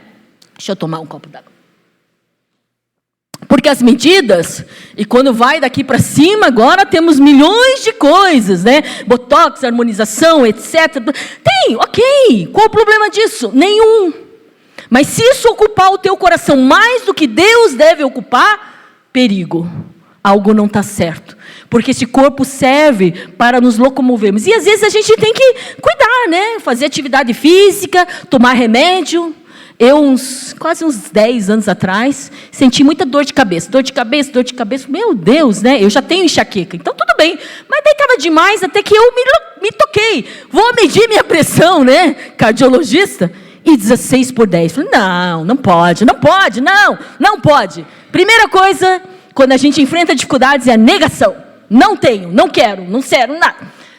Deixa eu tomar um copo d'água. Porque as medidas, e quando vai daqui para cima, agora temos milhões de coisas, né? Botox, harmonização, etc. Tem, ok. Qual o problema disso? Nenhum. Mas se isso ocupar o teu coração mais do que Deus deve ocupar, perigo. Algo não está certo. Porque esse corpo serve para nos locomovermos. E às vezes a gente tem que cuidar, né? Fazer atividade física, tomar remédio. Eu, quase uns 10 anos atrás, senti muita dor de cabeça. Dor de cabeça. Meu Deus, né? Eu já tenho enxaqueca, então tudo bem. Mas daí estava demais, até que eu me toquei. Vou medir minha pressão, né? Cardiologista. E 16/10. Falei, não pode. Primeira coisa, quando a gente enfrenta dificuldades, é a negação. Não tenho, não quero, nada.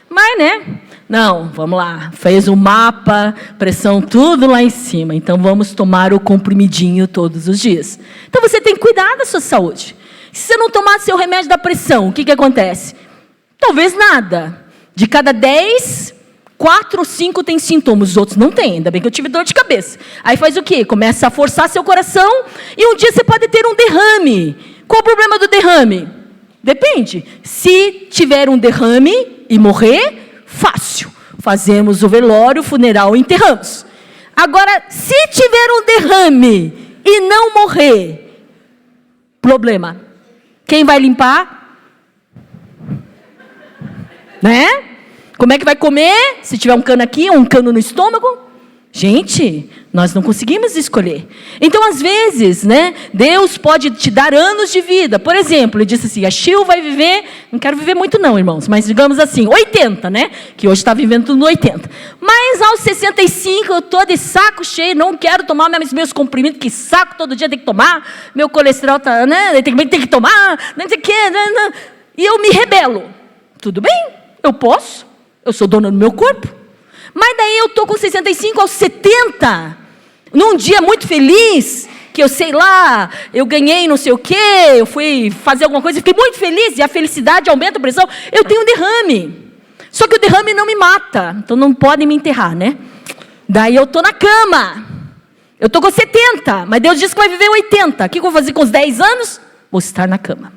Mas, né? Não, vamos lá. Fez o mapa, pressão tudo lá em cima. Então, vamos tomar o comprimidinho todos os dias. Então, você tem que cuidar da sua saúde. Se você não tomar seu remédio da pressão, o que acontece? Talvez nada. De cada 10, 4 ou 5 tem sintomas, os outros não têm. Ainda bem que eu tive dor de cabeça. Aí faz o quê? Começa a forçar seu coração e um dia você pode ter um derrame. Qual o problema do derrame? Depende. Se tiver um derrame e morrer, fácil. Fazemos o velório, o funeral e enterramos. Agora, se tiver um derrame e não morrer, problema. Quem vai limpar? Né? Como é que vai comer? Se tiver um cano aqui, um cano no estômago? Gente, nós não conseguimos escolher. Então, às vezes, né, Deus pode te dar anos de vida. Por exemplo, ele disse assim, a Shil vai viver, não quero viver muito não, irmãos, mas digamos assim, 80, né? Que hoje está vivendo tudo no 80. Mas aos 65, eu estou de saco cheio, não quero tomar meus comprimidos, que saco, todo dia tem que tomar, meu colesterol está, né? Tem que tomar, não sei o quê, não. E eu me rebelo. Tudo bem, eu posso, eu sou dona do meu corpo. Mas daí eu estou com 65 aos 70, num dia muito feliz, que eu sei lá, eu ganhei não sei o quê, eu fui fazer alguma coisa, fiquei muito feliz, e a felicidade aumenta a pressão, eu tenho um derrame. Só que o derrame não me mata, então não podem me enterrar, né? Daí eu estou na cama, eu estou com 70, mas Deus disse que vai viver 80, o que eu vou fazer com os 10 anos? Vou estar na cama.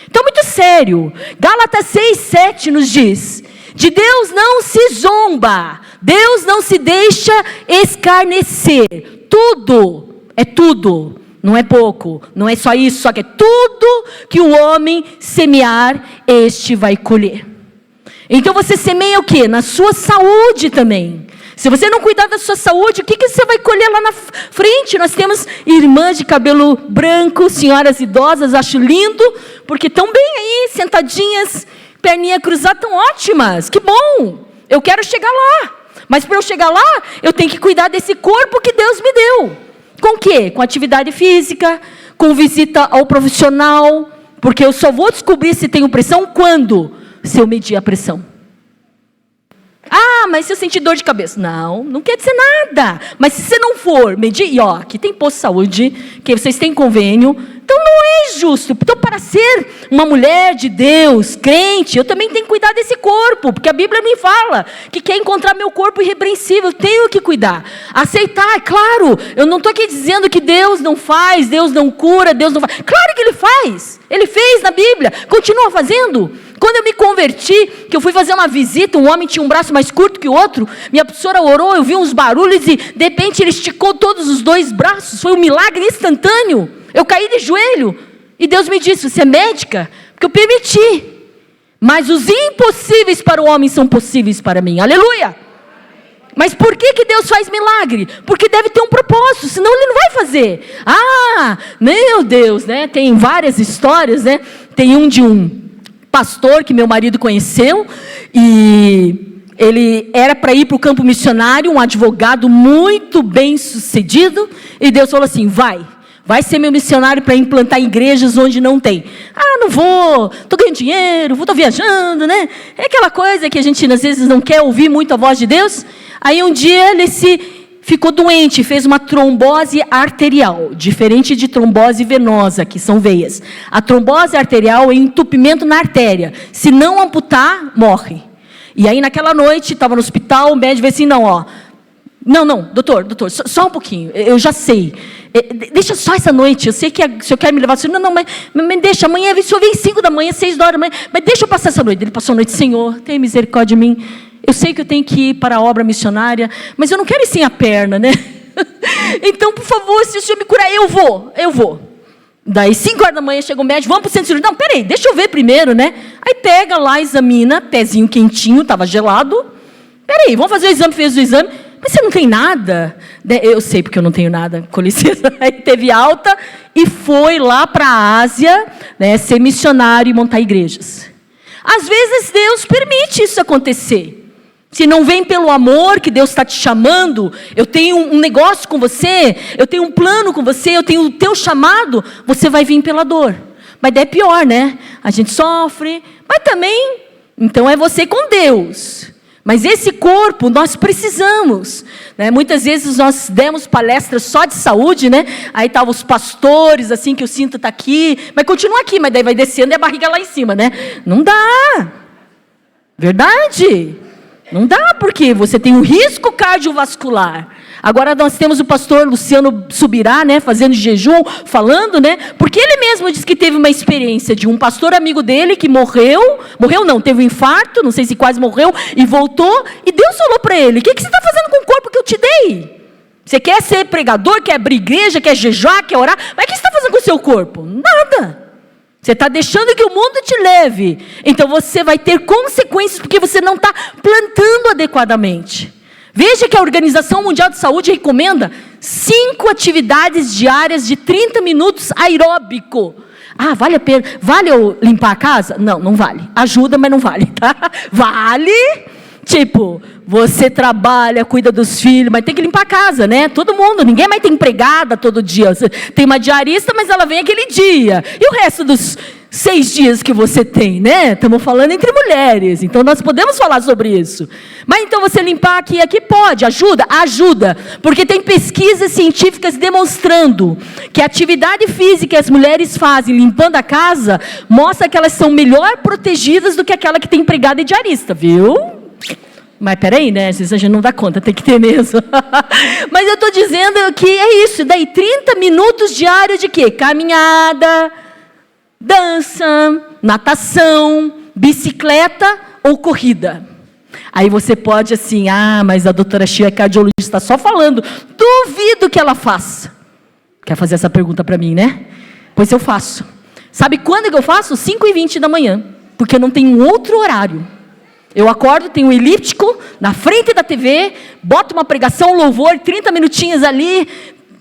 Então, muito sério, Gálatas 6:7 nos diz, de Deus não se zomba, Deus não se deixa escarnecer, tudo, é tudo, não é pouco, não é só isso, só que é tudo que o homem semear, este vai colher. Então você semeia o quê? Na sua saúde também. Se você não cuidar da sua saúde, o que você vai colher lá na frente? Nós temos irmãs de cabelo branco, senhoras idosas, acho lindo, porque estão bem aí, sentadinhas, perninha cruzada, tão ótimas, que bom, eu quero chegar lá, mas para eu chegar lá, eu tenho que cuidar desse corpo que Deus me deu, com o quê? Com atividade física, com visita ao profissional, porque eu só vou descobrir se tenho pressão quando? Se eu medir a pressão. Ah, mas se eu sentir dor de cabeça, não quer dizer nada, mas se você não for medir, e ó, aqui tem posto de saúde, que vocês têm convênio, então não é justo. Então, para ser uma mulher de Deus, crente, eu também tenho que cuidar desse corpo, porque a Bíblia me fala que quer encontrar meu corpo irrepreensível, eu tenho que cuidar. Aceitar, é claro, eu não estou aqui dizendo que Deus não faz, Deus não cura, Deus não faz. Claro que Ele faz, Ele fez na Bíblia, continua fazendo. Quando eu me converti, que eu fui fazer uma visita, um homem tinha um braço mais curto que o outro, minha professora orou, eu vi uns barulhos e de repente ele esticou todos os 2 braços, foi um milagre instantâneo. Eu caí de joelho e Deus me disse, você é médica? Porque eu permiti. Mas os impossíveis para o homem são possíveis para mim. Aleluia! Mas por que Deus faz milagre? Porque deve ter um propósito, senão Ele não vai fazer. Ah, meu Deus, né? Tem várias histórias, né? Tem um de um pastor que meu marido conheceu e ele era para ir para o campo missionário, um advogado muito bem sucedido, e Deus falou assim, vai ser meu missionário para implantar igrejas onde não tem. Ah, não vou, estou ganhando dinheiro, estou viajando, né? É aquela coisa que a gente às vezes não quer ouvir muito a voz de Deus. Aí um dia ele ficou doente, fez uma trombose arterial, diferente de trombose venosa, que são veias. A trombose arterial é entupimento na artéria. Se não amputar, morre. E aí naquela noite, estava no hospital, o médico disse assim, não, doutor, só um pouquinho, eu já sei. Deixa só essa noite, eu sei que o senhor quer me levar, não, mas deixa, amanhã, o senhor vem 5 da manhã, 6 horas da manhã, mas deixa eu passar essa noite. Ele passou a noite, Senhor, tenha misericórdia de mim. Eu sei que eu tenho que ir para a obra missionária, mas eu não quero ir sem a perna, né? Então, por favor, se o senhor me curar, eu vou. Daí 5 horas da manhã chega o médico, vamos para o centro cirúrgico. Não, peraí, deixa eu ver primeiro, né? Aí pega lá, examina, pezinho quentinho, estava gelado. Peraí, vamos fazer o exame, fez o exame. Mas você não tem nada? Eu sei porque eu não tenho nada, com licença. Aí teve alta e foi lá para a Ásia, né, ser missionário e montar igrejas. Às vezes Deus permite isso acontecer. Se não vem pelo amor que Deus está te chamando, eu tenho um negócio com você, eu tenho um plano com você, eu tenho o teu chamado, você vai vir pela dor. Mas daí é pior, né? A gente sofre, mas também, então é você com Deus. Mas esse corpo nós precisamos, né? Muitas vezes nós demos palestras só de saúde, né? Aí estavam os pastores, assim, que o cinto está aqui, mas continua aqui, mas daí vai descendo e a barriga lá em cima, né? Não dá. Verdade. Não dá, porque você tem um risco cardiovascular. Agora nós temos o pastor Luciano Subirá, né, fazendo jejum, falando, né, porque ele mesmo disse que teve uma experiência de um pastor amigo dele que morreu não, teve um infarto, não sei se quase morreu, e voltou, e Deus falou para ele: o que você está fazendo com o corpo que eu te dei? Você quer ser pregador, quer abrir igreja, quer jejuar, quer orar, mas o que você está fazendo com o seu corpo? Nada. Você está deixando que o mundo te leve. Então você vai ter consequências porque você não está plantando adequadamente. Veja que a Organização Mundial de Saúde recomenda 5 atividades diárias de 30 minutos aeróbico. Ah, vale a pena? Vale eu limpar a casa? Não, não vale. Ajuda, mas não vale, tá? Vale, tipo, você trabalha, cuida dos filhos, mas tem que limpar a casa, né? Todo mundo, ninguém mais tem empregada todo dia. Você tem uma diarista, mas ela vem aquele dia. E o resto dos 6 dias que você tem, né? Estamos falando entre mulheres, então nós podemos falar sobre isso. Mas então você limpar aqui e aqui pode, ajuda? Ajuda, porque tem pesquisas científicas demonstrando que a atividade física que as mulheres fazem limpando a casa, mostra que elas são melhor protegidas do que aquela que tem empregada e diarista, viu? Mas peraí, né? Às vezes a gente não dá conta, tem que ter mesmo. Mas eu estou dizendo que é isso, daí 30 minutos diários de quê? Caminhada, dança, natação, bicicleta ou corrida. Aí você pode assim, mas a doutora Chia é cardiologista, só falando. Duvido que ela faça. Quer fazer essa pergunta para mim, né? Pois eu faço. Sabe quando que eu faço? 5h20 da manhã. Porque eu não tenho outro horário. Eu acordo, tenho um elíptico na frente da TV, boto uma pregação, um louvor, 30 minutinhos ali,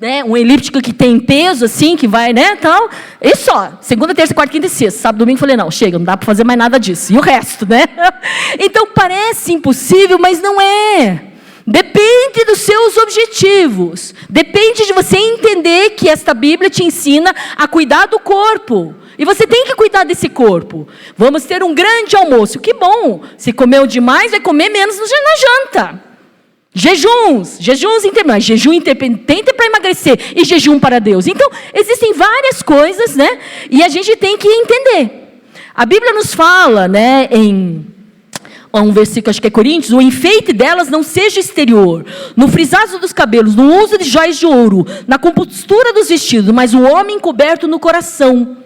né, um elíptico que tem peso, assim, que vai, né, tal. E só, segunda, terça, quarta, quinta e sexta. Sábado, domingo, falei, não, chega, não dá para fazer mais nada disso. E o resto, né? Então, parece impossível, mas não é. Depende dos seus objetivos. Depende de você entender que esta Bíblia te ensina a cuidar do corpo. E você tem que cuidar desse corpo. Vamos ter um grande almoço. Que bom. Se comeu demais, vai comer menos na janta. Jejuns intermitentes. Jejum intermitente para emagrecer e jejum para Deus. Então, existem várias coisas, né? E a gente tem que entender. A Bíblia nos fala, né, em um versículo, acho que é Coríntios, o enfeite delas não seja exterior, no frisazo dos cabelos, no uso de joias de ouro, na compostura dos vestidos, mas o homem coberto no coração,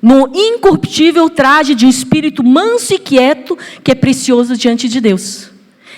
no incorruptível traje de um espírito manso e quieto, que é precioso diante de Deus.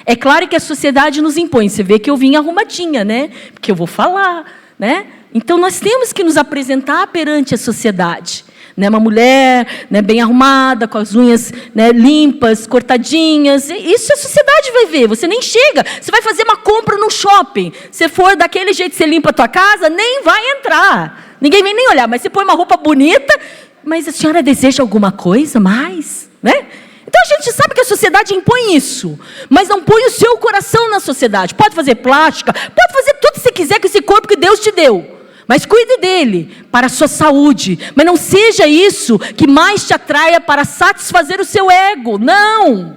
É claro que a sociedade nos impõe, você vê que eu vim arrumadinha, né? Porque eu vou falar, né? Então nós temos que nos apresentar perante a sociedade. Né, uma mulher, né, bem arrumada, com as unhas, né, limpas, cortadinhas. Isso a sociedade vai ver. Você nem chega. Você vai fazer uma compra no shopping. Se for daquele jeito que você limpa a tua casa, nem vai entrar. Ninguém vem nem olhar. Mas você põe uma roupa bonita. Mas a senhora deseja alguma coisa mais? Né? Então a gente sabe que a sociedade impõe isso. Mas não põe o seu coração na sociedade. Pode fazer plástica. Pode fazer tudo que você quiser com esse corpo que Deus te deu. Mas cuide dele para a sua saúde. Mas não seja isso que mais te atraia para satisfazer o seu ego. Não.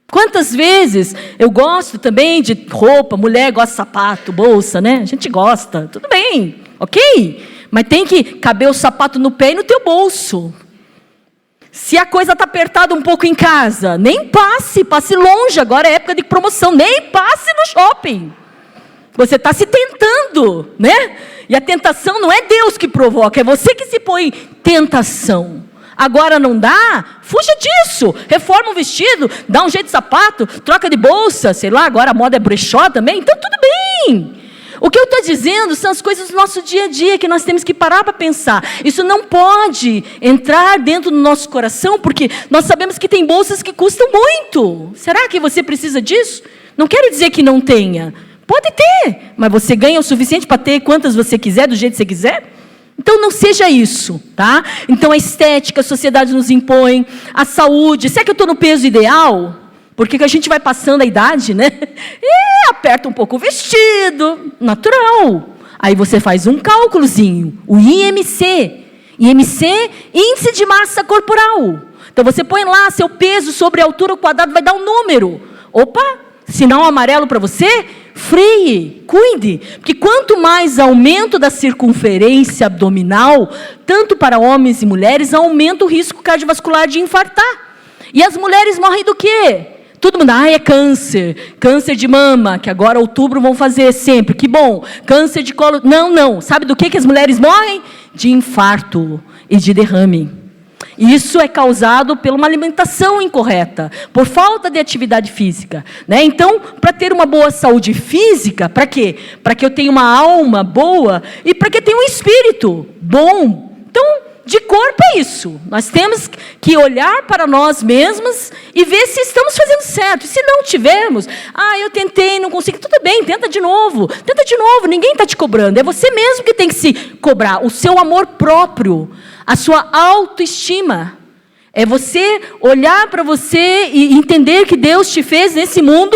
Quantas vezes eu gosto também de roupa, mulher gosta de sapato, bolsa, né? A gente gosta, tudo bem, ok? Mas tem que caber o sapato no pé e no teu bolso. Se a coisa está apertada um pouco em casa, nem passe longe. Agora é época de promoção, nem passe no shopping. Você está se tentando, né? E a tentação não é Deus que provoca, é você que se põe tentação. Agora não dá? Fuja disso. Reforma o vestido, dá um jeito de sapato, troca de bolsa, sei lá, agora a moda é brechó também, então tudo bem. O que eu estou dizendo são as coisas do nosso dia a dia, que nós temos que parar para pensar. Isso não pode entrar dentro do nosso coração, porque nós sabemos que tem bolsas que custam muito. Será que você precisa disso? Não quero dizer que não tenha. Pode ter, mas você ganha o suficiente para ter quantas você quiser, do jeito que você quiser? Então não seja isso, tá? Então a estética, a sociedade nos impõe, a saúde. Será que eu estou no peso ideal? Porque a gente vai passando a idade, né? E aperta um pouco o vestido, natural. Aí você faz um cálculozinho, o IMC. IMC, Índice de Massa Corporal. Então você põe lá seu peso sobre a altura ao quadrado, vai dar um número. Opa, sinal amarelo para você? Freie, cuide. Porque quanto mais aumento da circunferência abdominal, tanto para homens e mulheres, aumenta o risco cardiovascular de infartar. E as mulheres morrem do quê? Todo mundo, é câncer, câncer de mama, que agora outubro vão fazer sempre, que bom, câncer de colo, não, sabe do que as mulheres morrem? De infarto e de derrame. Isso é causado por uma alimentação incorreta, por falta de atividade física, né? Então, para ter uma boa saúde física, para quê? Para que eu tenha uma alma boa e para que eu tenha um espírito bom. Então, de corpo é isso. Nós temos que olhar para nós mesmos e ver se estamos fazendo certo. Se não tivermos, eu tentei, não consigo, tudo bem, tenta de novo, ninguém está te cobrando. É você mesmo que tem que se cobrar. O seu amor próprio, a sua autoestima. É você olhar para você e entender que Deus te fez nesse mundo,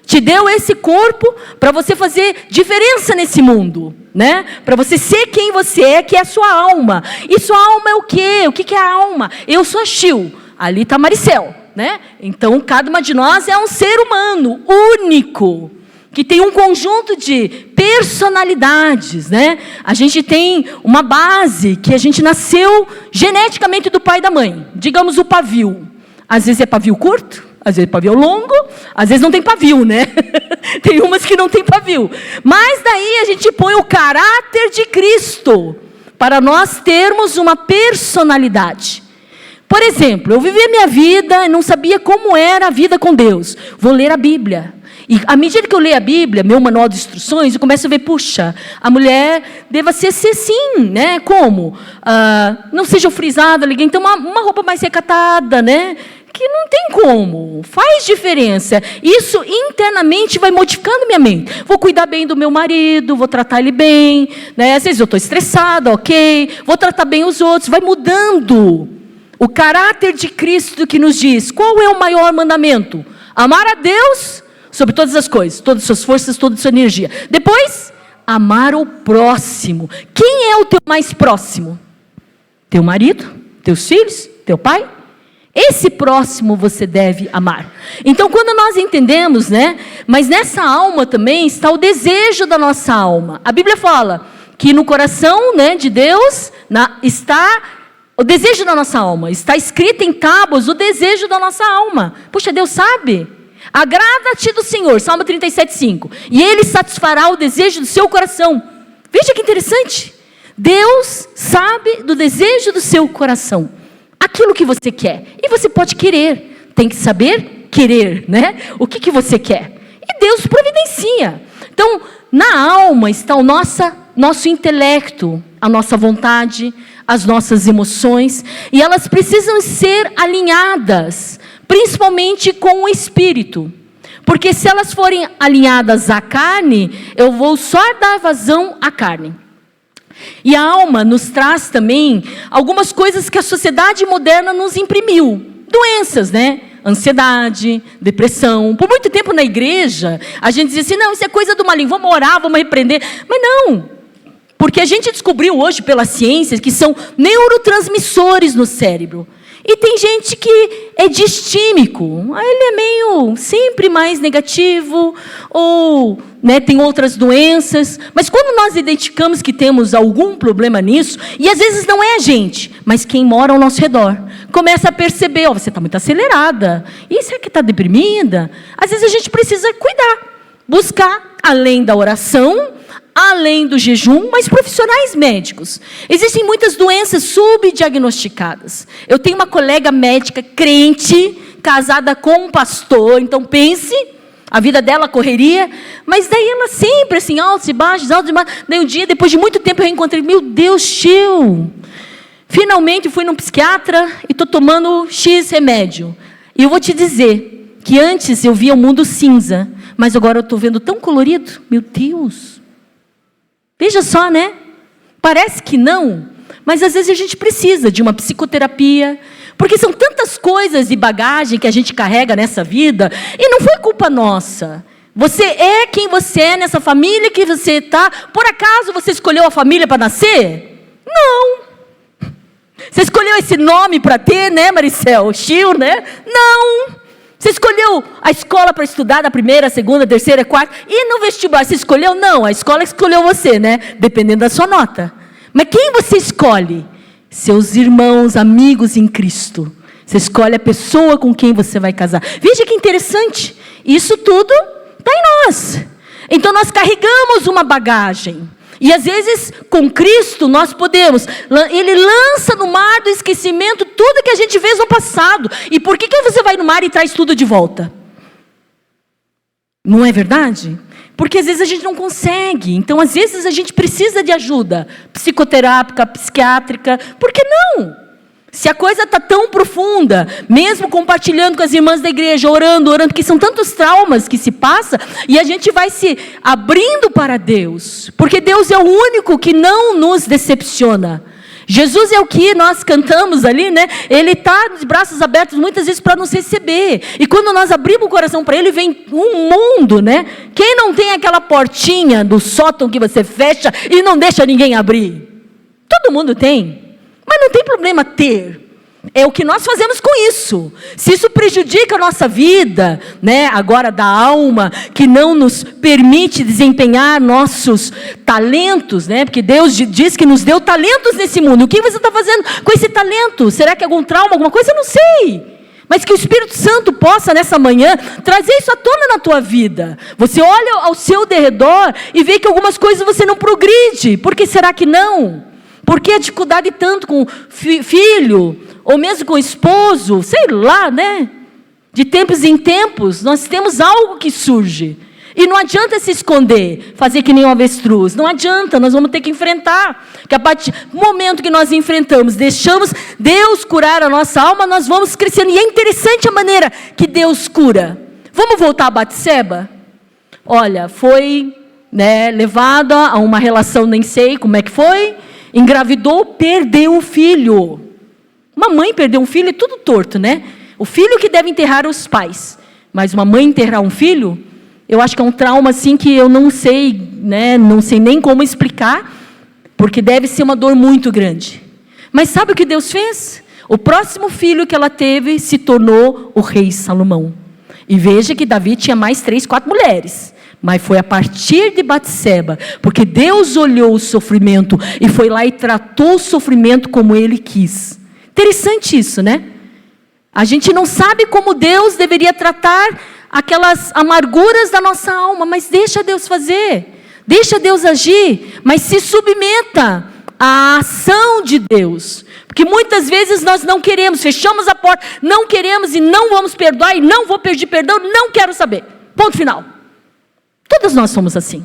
te deu esse corpo para você fazer diferença nesse mundo, né? Para você ser quem você é, que é a sua alma. E sua alma é o quê? O que é a alma? Eu sou a Chil, ali está a Maricel, né? Então, cada uma de nós é um ser humano único, que tem um conjunto de personalidades, né? A gente tem uma base, que a gente nasceu geneticamente do pai e da mãe. Digamos o pavio. Às vezes é pavio curto, às vezes pavio longo, às vezes não tem pavio, né? Tem umas que não tem pavio. Mas daí a gente põe o caráter de Cristo para nós termos uma personalidade. Por exemplo, eu vivi a minha vida e não sabia como era a vida com Deus. Vou ler a Bíblia. E à medida que eu leio a Bíblia, meu manual de instruções, eu começo a ver, puxa, a mulher deva ser sim, né? Como? Não seja frisada, então uma roupa mais recatada, né? Que não tem como, faz diferença. Isso internamente vai modificando minha mente. Vou cuidar bem do meu marido, vou tratar ele bem, né? Às vezes eu estou estressada, ok, vou tratar bem os outros, vai mudando. O caráter de Cristo que nos diz, qual é o maior mandamento? Amar a Deus sobre todas as coisas, todas as suas forças, toda a sua energia. Depois, amar o próximo. Quem é o teu mais próximo? Teu marido? Teus filhos? Teu pai? Esse próximo você deve amar. Então, quando nós entendemos, né? Mas nessa alma também está o desejo da nossa alma. A Bíblia fala que no coração, né, de Deus está o desejo da nossa alma. Está escrito em tábuas o desejo da nossa alma. Puxa, Deus sabe. Agrada-te do Senhor, Salmo 37:5. E Ele satisfará o desejo do seu coração. Veja que interessante. Deus sabe do desejo do seu coração. Aquilo que você quer. E você pode querer. Tem que saber querer, né? O que você quer. E Deus providencia. Então, na alma está o nosso intelecto, a nossa vontade, as nossas emoções. E elas precisam ser alinhadas, principalmente com o espírito. Porque se elas forem alinhadas à carne, eu vou só dar vazão à carne. E a alma nos traz também algumas coisas que a sociedade moderna nos imprimiu. Doenças, né? Ansiedade, depressão. Por muito tempo na igreja, a gente dizia assim, não, isso é coisa do maligno, vamos orar, vamos repreender. Mas não, porque a gente descobriu hoje pela ciência que são neurotransmissores no cérebro. E tem gente que é distímico, ele é meio sempre mais negativo, ou né, tem outras doenças. Mas quando nós identificamos que temos algum problema nisso, e às vezes não é a gente, mas quem mora ao nosso redor, começa a perceber, você está muito acelerada, e será que está deprimida? Às vezes a gente precisa cuidar, buscar, além da oração, além do jejum, mas profissionais médicos. Existem muitas doenças subdiagnosticadas. Eu tenho uma colega médica crente, casada com um pastor, então pense, A vida dela correria, mas daí ela sempre assim, altos e baixos, altos e baixos. Daí um dia, depois de muito tempo, eu encontrei, meu Deus, Chiu, finalmente fui num psiquiatra e estou tomando X remédio. E eu vou te dizer que antes eu via o mundo cinza, mas agora eu estou vendo tão colorido. Meu Deus. Veja só, né? Parece que não, mas às vezes a gente precisa de uma psicoterapia, porque são tantas coisas e bagagem que a gente carrega nessa vida, e não foi culpa nossa. Você é quem você é nessa família que você está. Por acaso você escolheu a família para nascer? Não. Você escolheu esse nome para ter, né, Maricel? Chiu, né? Não. Você escolheu a escola para estudar da primeira, segunda, terceira, quarta. E no vestibular, você escolheu? Não, a escola escolheu você, né? Dependendo da sua nota. Mas quem você escolhe? Seus irmãos, amigos em Cristo. Você escolhe a pessoa com quem você vai casar. Veja que interessante. Isso tudo está em nós. Então nós carregamos uma bagagem. E às vezes, com Cristo, nós podemos. Ele lança no mar do esquecimento tudo que a gente fez no passado. E por que você vai no mar e traz tudo de volta? Não é verdade? Porque às vezes a gente não consegue. Então, às vezes, a gente precisa de ajuda psicoterápica, psiquiátrica. Por que não? Se a coisa está tão profunda, mesmo compartilhando com as irmãs da igreja, orando, porque são tantos traumas que se passa, e a gente vai se abrindo para Deus, porque Deus é o único que não nos decepciona. Jesus é o que nós cantamos ali, né? Ele está de braços abertos muitas vezes para nos receber, e quando nós abrimos o coração para Ele, vem um mundo, né? Quem não tem aquela portinha do sótão que você fecha e não deixa ninguém abrir? Todo mundo tem. Mas não tem problema ter. É o que nós fazemos com isso. Se isso prejudica a nossa vida, né, agora da alma, que não nos permite desempenhar nossos talentos, né, porque Deus diz que nos deu talentos nesse mundo. O que você está fazendo com esse talento? Será que é algum trauma, alguma coisa? Eu não sei. Mas que o Espírito Santo possa, nessa manhã, trazer isso à tona na tua vida. Você olha ao seu derredor e vê que algumas coisas você não progride. Por que será que não? Por que a dificuldade tanto com filho, ou mesmo com esposo, sei lá, né? De tempos em tempos, nós temos algo que surge. E não adianta se esconder, fazer que nem um avestruz. Não adianta, nós vamos ter que enfrentar. Que a partir do momento que nós enfrentamos, deixamos Deus curar a nossa alma, nós vamos crescendo. E é interessante a maneira que Deus cura. Vamos voltar a Batseba? Olha, foi, né, levada a uma relação, nem sei como é que foi. Engravidou, perdeu o filho. Uma mãe perdeu um filho é tudo torto, né? O filho que deve enterrar os pais. Mas uma mãe enterrar um filho, eu acho que é um trauma assim que eu não sei, né? Não sei nem como explicar, porque deve ser uma dor muito grande. Mas sabe o que Deus fez? O próximo filho que ela teve se tornou o rei Salomão. E veja que Davi tinha mais 3, 4 mulheres. Mas foi a partir de Batseba, porque Deus olhou o sofrimento e foi lá e tratou o sofrimento como Ele quis. Interessante isso, né? A gente não sabe como Deus deveria tratar aquelas amarguras da nossa alma, mas deixa Deus fazer, deixa Deus agir, mas se submeta à ação de Deus. Porque muitas vezes nós não queremos, fechamos a porta, não queremos e não vamos perdoar, e não vou pedir perdão, não quero saber. Ponto final. Todas nós somos assim.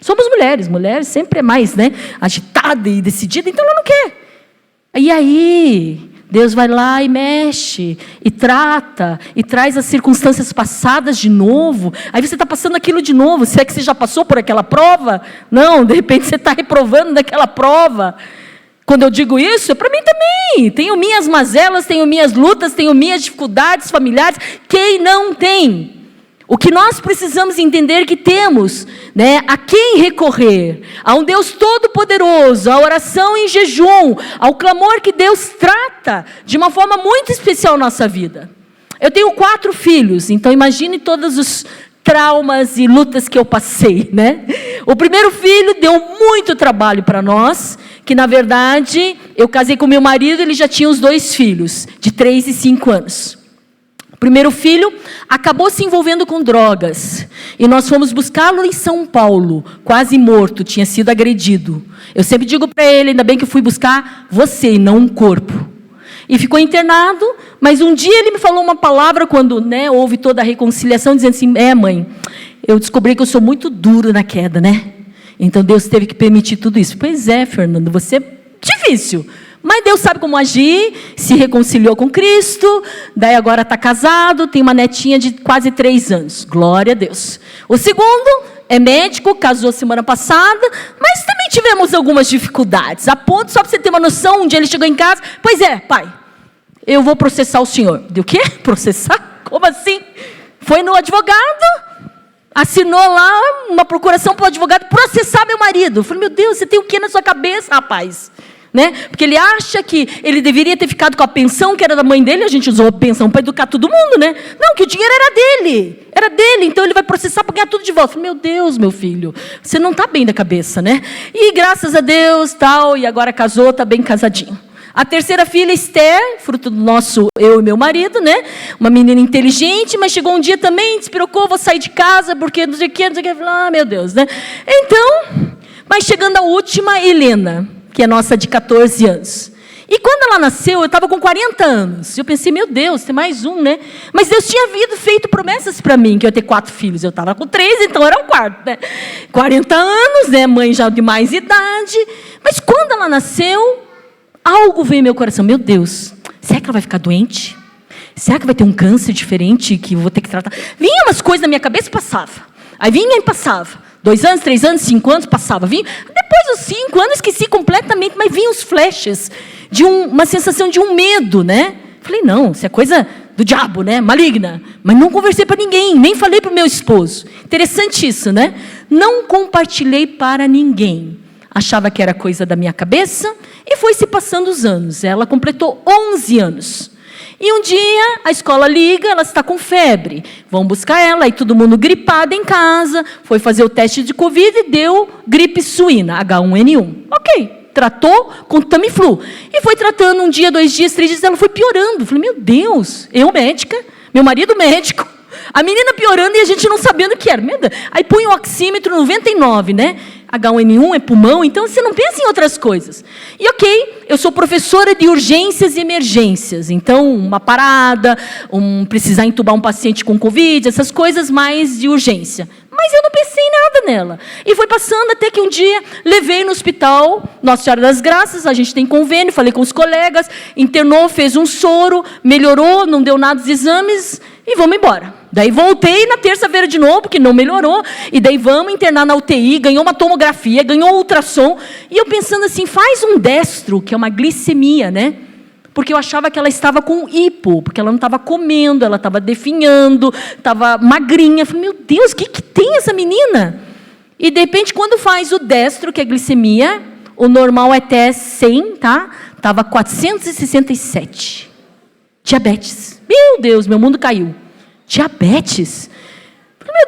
Somos mulheres. Mulher sempre é mais, né, agitada e decidida, então ela não quer. E aí, Deus vai lá e mexe, e trata, e traz as circunstâncias passadas de novo. Aí você está passando aquilo de novo. Se é que você já passou por aquela prova? Não, de repente você está reprovando daquela prova. Quando eu digo isso, é para mim também. Tenho minhas mazelas, tenho minhas lutas, tenho minhas dificuldades familiares. Quem não tem? O que nós precisamos entender que temos, né, a quem recorrer, a um Deus todo-poderoso, a oração em jejum, ao clamor que Deus trata de uma forma muito especial na nossa vida. Eu tenho 4 filhos, então imagine todos os traumas e lutas que eu passei, né? O primeiro filho deu muito trabalho para nós, que na verdade, eu casei com meu marido, ele já tinha os 2 filhos, de 3 e 5 anos. Primeiro filho acabou se envolvendo com drogas. E nós fomos buscá-lo em São Paulo, quase morto, tinha sido agredido. Eu sempre digo para ele, ainda bem que eu fui buscar você e não um corpo. E ficou internado, Mas um dia ele me falou uma palavra quando, né, houve toda a reconciliação, dizendo assim, mãe, eu descobri que eu sou muito duro na queda, né? Então Deus teve que permitir tudo isso. Pois é, Fernando, você é difícil. Mas Deus sabe como agir, se reconciliou com Cristo, daí agora está casado, tem uma netinha de quase 3 anos. Glória a Deus. O segundo é médico, casou semana passada, mas também tivemos algumas dificuldades. A ponto, só para você ter uma noção, um dia ele chegou em casa, pois é, pai, eu vou processar o senhor. Deu o quê? Processar? Como assim? Foi no advogado, assinou lá uma procuração para o advogado processar meu marido. Eu falei, meu Deus, você tem o que na sua cabeça, rapaz? Né? Porque ele acha que ele deveria ter ficado com a pensão que era da mãe dele, a gente usou a pensão para educar todo mundo, né? Não, que o dinheiro era dele, então ele vai processar para ganhar tudo de volta. Eu falei, meu Deus, meu filho, você não está bem da cabeça, né? E graças a Deus, tal, e agora casou, está bem casadinho. A terceira filha, Esther, fruto do nosso, eu e meu marido, né? Uma menina inteligente, mas chegou um dia também, despirocou, vou sair de casa, porque não sei o que, não sei o que. Ah, meu Deus, né? Então, mas chegando a última, Helena, que é nossa de 14 anos. E quando ela nasceu, eu estava com 40 anos. Eu pensei, meu Deus, tem mais um, né? Mas Deus tinha feito promessas para mim, que eu ia ter 4 filhos. Eu estava com 3, então era o quarto, né? 40 anos, né? Mãe já de mais idade. Mas quando ela nasceu, algo veio em meu coração. Meu Deus, será que ela vai ficar doente? Será que vai ter um câncer diferente que eu vou ter que tratar? Vinha umas coisas na minha cabeça e passava. Aí vinha e passava. 2 anos, 3 anos, 5 anos, passava. Vinha. Depois dos 5 anos, esqueci completamente, mas vinham os flashes de uma sensação de um medo, né? Falei, não, isso é coisa do diabo, né? Maligna. Mas não conversei para ninguém, nem falei para o meu esposo. Interessante isso, né? Não compartilhei para ninguém. Achava que era coisa da minha cabeça e foi se passando os anos. Ela completou 11 anos. E um dia a escola liga, ela está com febre. Vão buscar ela, aí todo mundo gripado em casa, foi fazer o teste de Covid e deu gripe suína, H1N1. Ok, tratou com Tamiflu. E foi tratando 1 dia, 2 dias, 3 dias, ela foi piorando. Falei, meu Deus, eu médica, meu marido médico, a menina piorando e a gente não sabendo o que era. Meu Deus. Aí põe o oxímetro 99, né? H1N1 é pulmão, então você não pensa em outras coisas. E ok, eu sou professora de urgências e emergências, então uma parada, precisar entubar um paciente com Covid, essas coisas mais de urgência. Mas eu não pensei em nada nela. E foi passando até que um dia levei no hospital, Nossa Senhora das Graças, a gente tem convênio, falei com os colegas, internou, fez um soro, melhorou, não deu nada dos exames e vamos embora. Daí voltei na terça-feira de novo, porque não melhorou, e daí vamos internar na UTI, ganhou uma tomografia, ganhou um ultrassom, e eu pensando assim, faz um destro, que é uma glicemia, né? Porque eu achava que ela estava com hipo, porque ela não estava comendo, ela estava definhando, estava magrinha. Eu falei, meu Deus, o que tem essa menina? E de repente, quando faz o destro, que é glicemia, o normal é até 100, tá? Estava 467. Diabetes. Meu Deus, meu mundo caiu. Diabetes?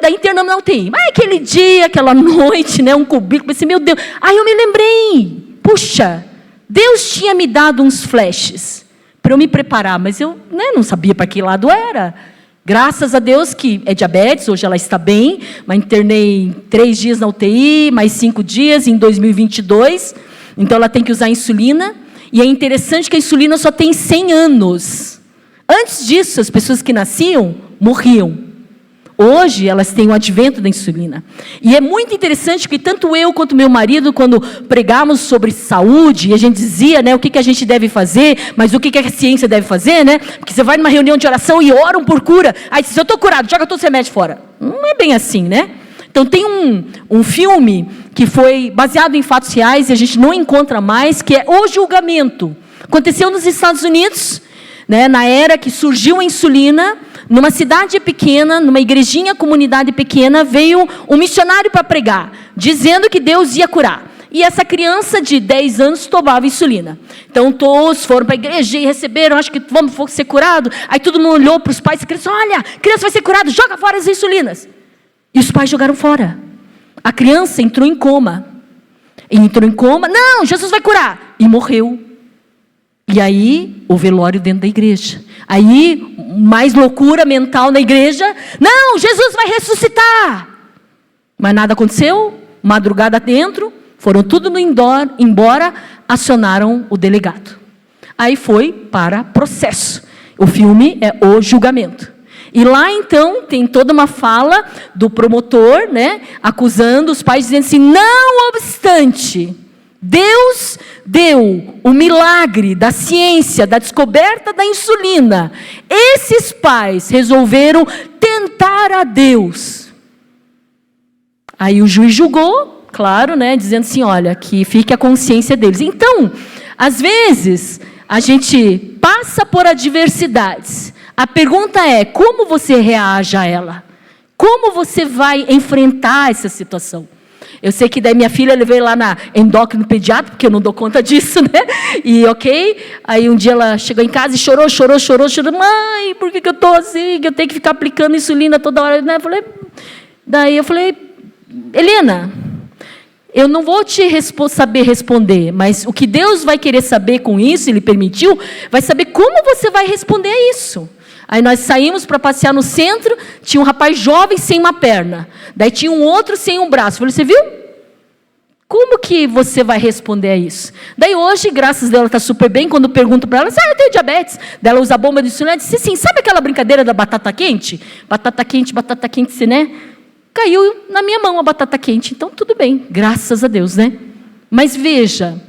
Daí internamos na UTI. Mas aquele dia, aquela noite, né, um cubículo, pensei, meu Deus. Aí eu me lembrei, puxa, Deus tinha me dado uns flashes para eu me preparar, mas eu, né, não sabia para que lado era. Graças a Deus que é diabetes, hoje ela está bem, mas internei 3 dias na UTI, mais 5 dias em 2022, então ela tem que usar insulina, e é interessante que a insulina só tem 100 anos. Antes disso, as pessoas que nasciam, morriam. Hoje, elas têm o advento da insulina. E é muito interessante que tanto eu quanto meu marido, quando pregamos sobre saúde, e a gente dizia, né, o que a gente deve fazer, mas o que a ciência deve fazer, né? Porque você vai numa reunião de oração e oram por cura. Aí diz, eu estou curado, joga todo esse remédio fora. Não é bem assim, né? Então, tem um filme que foi baseado em fatos reais, e a gente não encontra mais, que é O Julgamento. Aconteceu nos Estados Unidos, né, na era que surgiu a insulina, numa cidade pequena, numa igrejinha, comunidade pequena, veio um missionário para pregar, dizendo que Deus ia curar. E essa criança de 10 anos tomava insulina. Então, todos foram para a igreja e receberam, acho que vamos ser curados. Aí todo mundo olhou para os pais e disse, olha, a criança vai ser curada, joga fora as insulinas. E os pais jogaram fora. A criança entrou em coma. Não, Jesus vai curar. E morreu. E aí, o velório dentro da igreja. Aí, mais loucura mental na igreja. Não, Jesus vai ressuscitar. Mas nada aconteceu. Madrugada dentro, foram tudo embora, acionaram o delegado. Aí foi para processo. O filme é O Julgamento. E lá, então, tem toda uma fala do promotor, né, acusando os pais, dizendo assim: não obstante, Deus deu o milagre da ciência, da descoberta da insulina. Esses pais resolveram tentar a Deus. Aí o juiz julgou, claro, né, dizendo assim: olha, que fique a consciência deles. Então, às vezes, a gente passa por adversidades. A pergunta é: como você reage a ela? Como você vai enfrentar essa situação? Eu sei que daí minha filha, eu levei lá na endócrino pediatra, porque eu não dou conta disso, né? E aí um dia ela chegou em casa e chorou. Mãe, por que eu estou assim? Que eu tenho que ficar aplicando insulina toda hora, né? Daí eu falei: Helena, eu não vou te saber responder, mas o que Deus vai querer saber com isso, Ele permitiu, vai saber como você vai responder a isso. Aí nós saímos para passear no centro, tinha um rapaz jovem sem uma perna, daí tinha um outro sem um braço. Eu falei: você viu? Como que você vai responder a isso? Daí hoje, graças a Deus, ela está super bem. Quando eu pergunto para ela: eu tenho diabetes. Daí ela usa a bomba de insulina. Ela disse assim: sabe aquela brincadeira da batata quente? Batata quente, né? Caiu na minha mão a batata quente, então tudo bem, graças a Deus, né? Mas veja,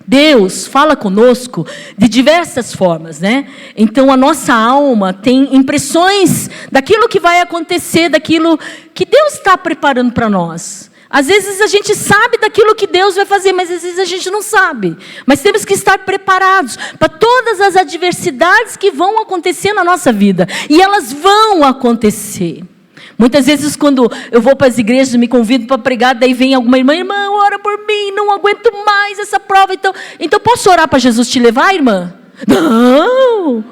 Deus fala conosco de diversas formas, né? Então a nossa alma tem impressões daquilo que vai acontecer, daquilo que Deus está preparando para nós. Às vezes a gente sabe daquilo que Deus vai fazer, mas às vezes a gente não sabe. Mas temos que estar preparados para todas as adversidades que vão acontecer na nossa vida. E elas vão acontecer. Muitas vezes, quando eu vou para as igrejas, me convido para pregar, daí vem alguma irmã: ora por mim, não aguento mais essa prova. Então posso orar para Jesus te levar, irmã? Não!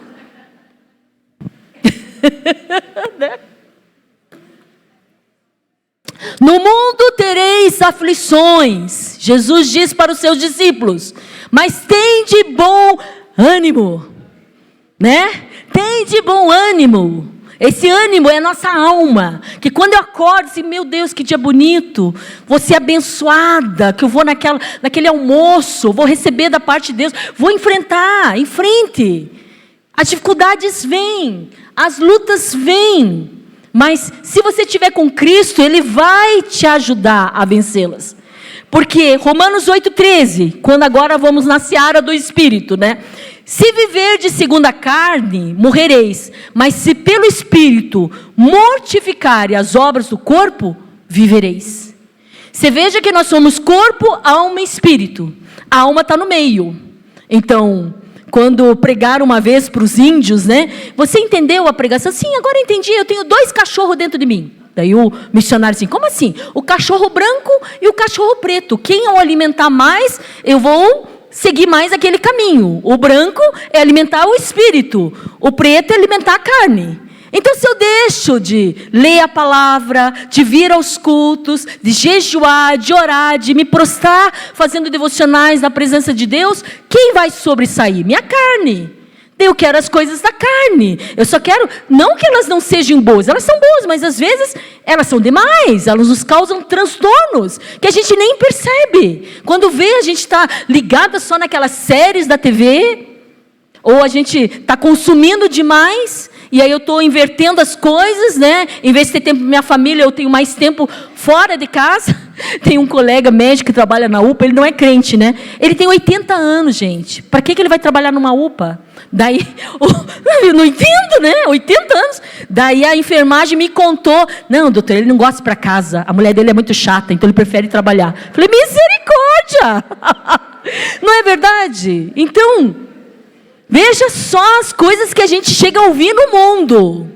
No mundo tereis aflições, Jesus diz para os seus discípulos, mas tende bom ânimo, né? Tende bom ânimo. Esse ânimo é a nossa alma, que quando eu acordo, assim: meu Deus, que dia bonito, vou ser abençoada, que eu vou naquele almoço, vou receber da parte de Deus, vou enfrentar, em frente. As dificuldades vêm, as lutas vêm, mas se você estiver com Cristo, Ele vai te ajudar a vencê-las. Porque Romanos 8,13, quando agora vamos na seara do Espírito, né? Se viverdes segundo a carne, morrereis, mas se pelo Espírito mortificarem as obras do corpo, vivereis. Você veja que nós somos corpo, alma e espírito. A alma está no meio. Então, quando pregaram uma vez para os índios, né? Você entendeu a pregação? Sim, agora entendi, eu tenho 2 cachorros dentro de mim. Daí o missionário assim: como assim? O cachorro branco e o cachorro preto. Quem eu alimentar mais, eu vou seguir mais aquele caminho. O branco é alimentar o espírito, o preto é alimentar a carne. Então, se eu deixo de ler a palavra, de vir aos cultos, de jejuar, de orar, de me prostrar fazendo devocionais na presença de Deus, quem vai sobressair? Minha carne. Eu quero as coisas da carne. Eu só quero, não que elas não sejam boas, elas são boas, mas às vezes elas são demais, elas nos causam transtornos que a gente nem percebe. Quando vê, a gente está ligada só naquelas séries da TV, ou a gente está consumindo demais, e aí eu estou invertendo as coisas, né? Em vez de ter tempo para minha família, eu tenho mais tempo fora de casa. Tem um colega médico que trabalha na UPA, ele não é crente, né? Ele tem 80 anos, gente. Para que ele vai trabalhar numa UPA? Daí, eu não entendo, né? 80 anos. Daí a enfermagem me contou: não, doutor, ele não gosta de ir para casa. A mulher dele é muito chata, então ele prefere trabalhar. Falei: misericórdia! Não é verdade? Então, veja só as coisas que a gente chega a ouvir no mundo.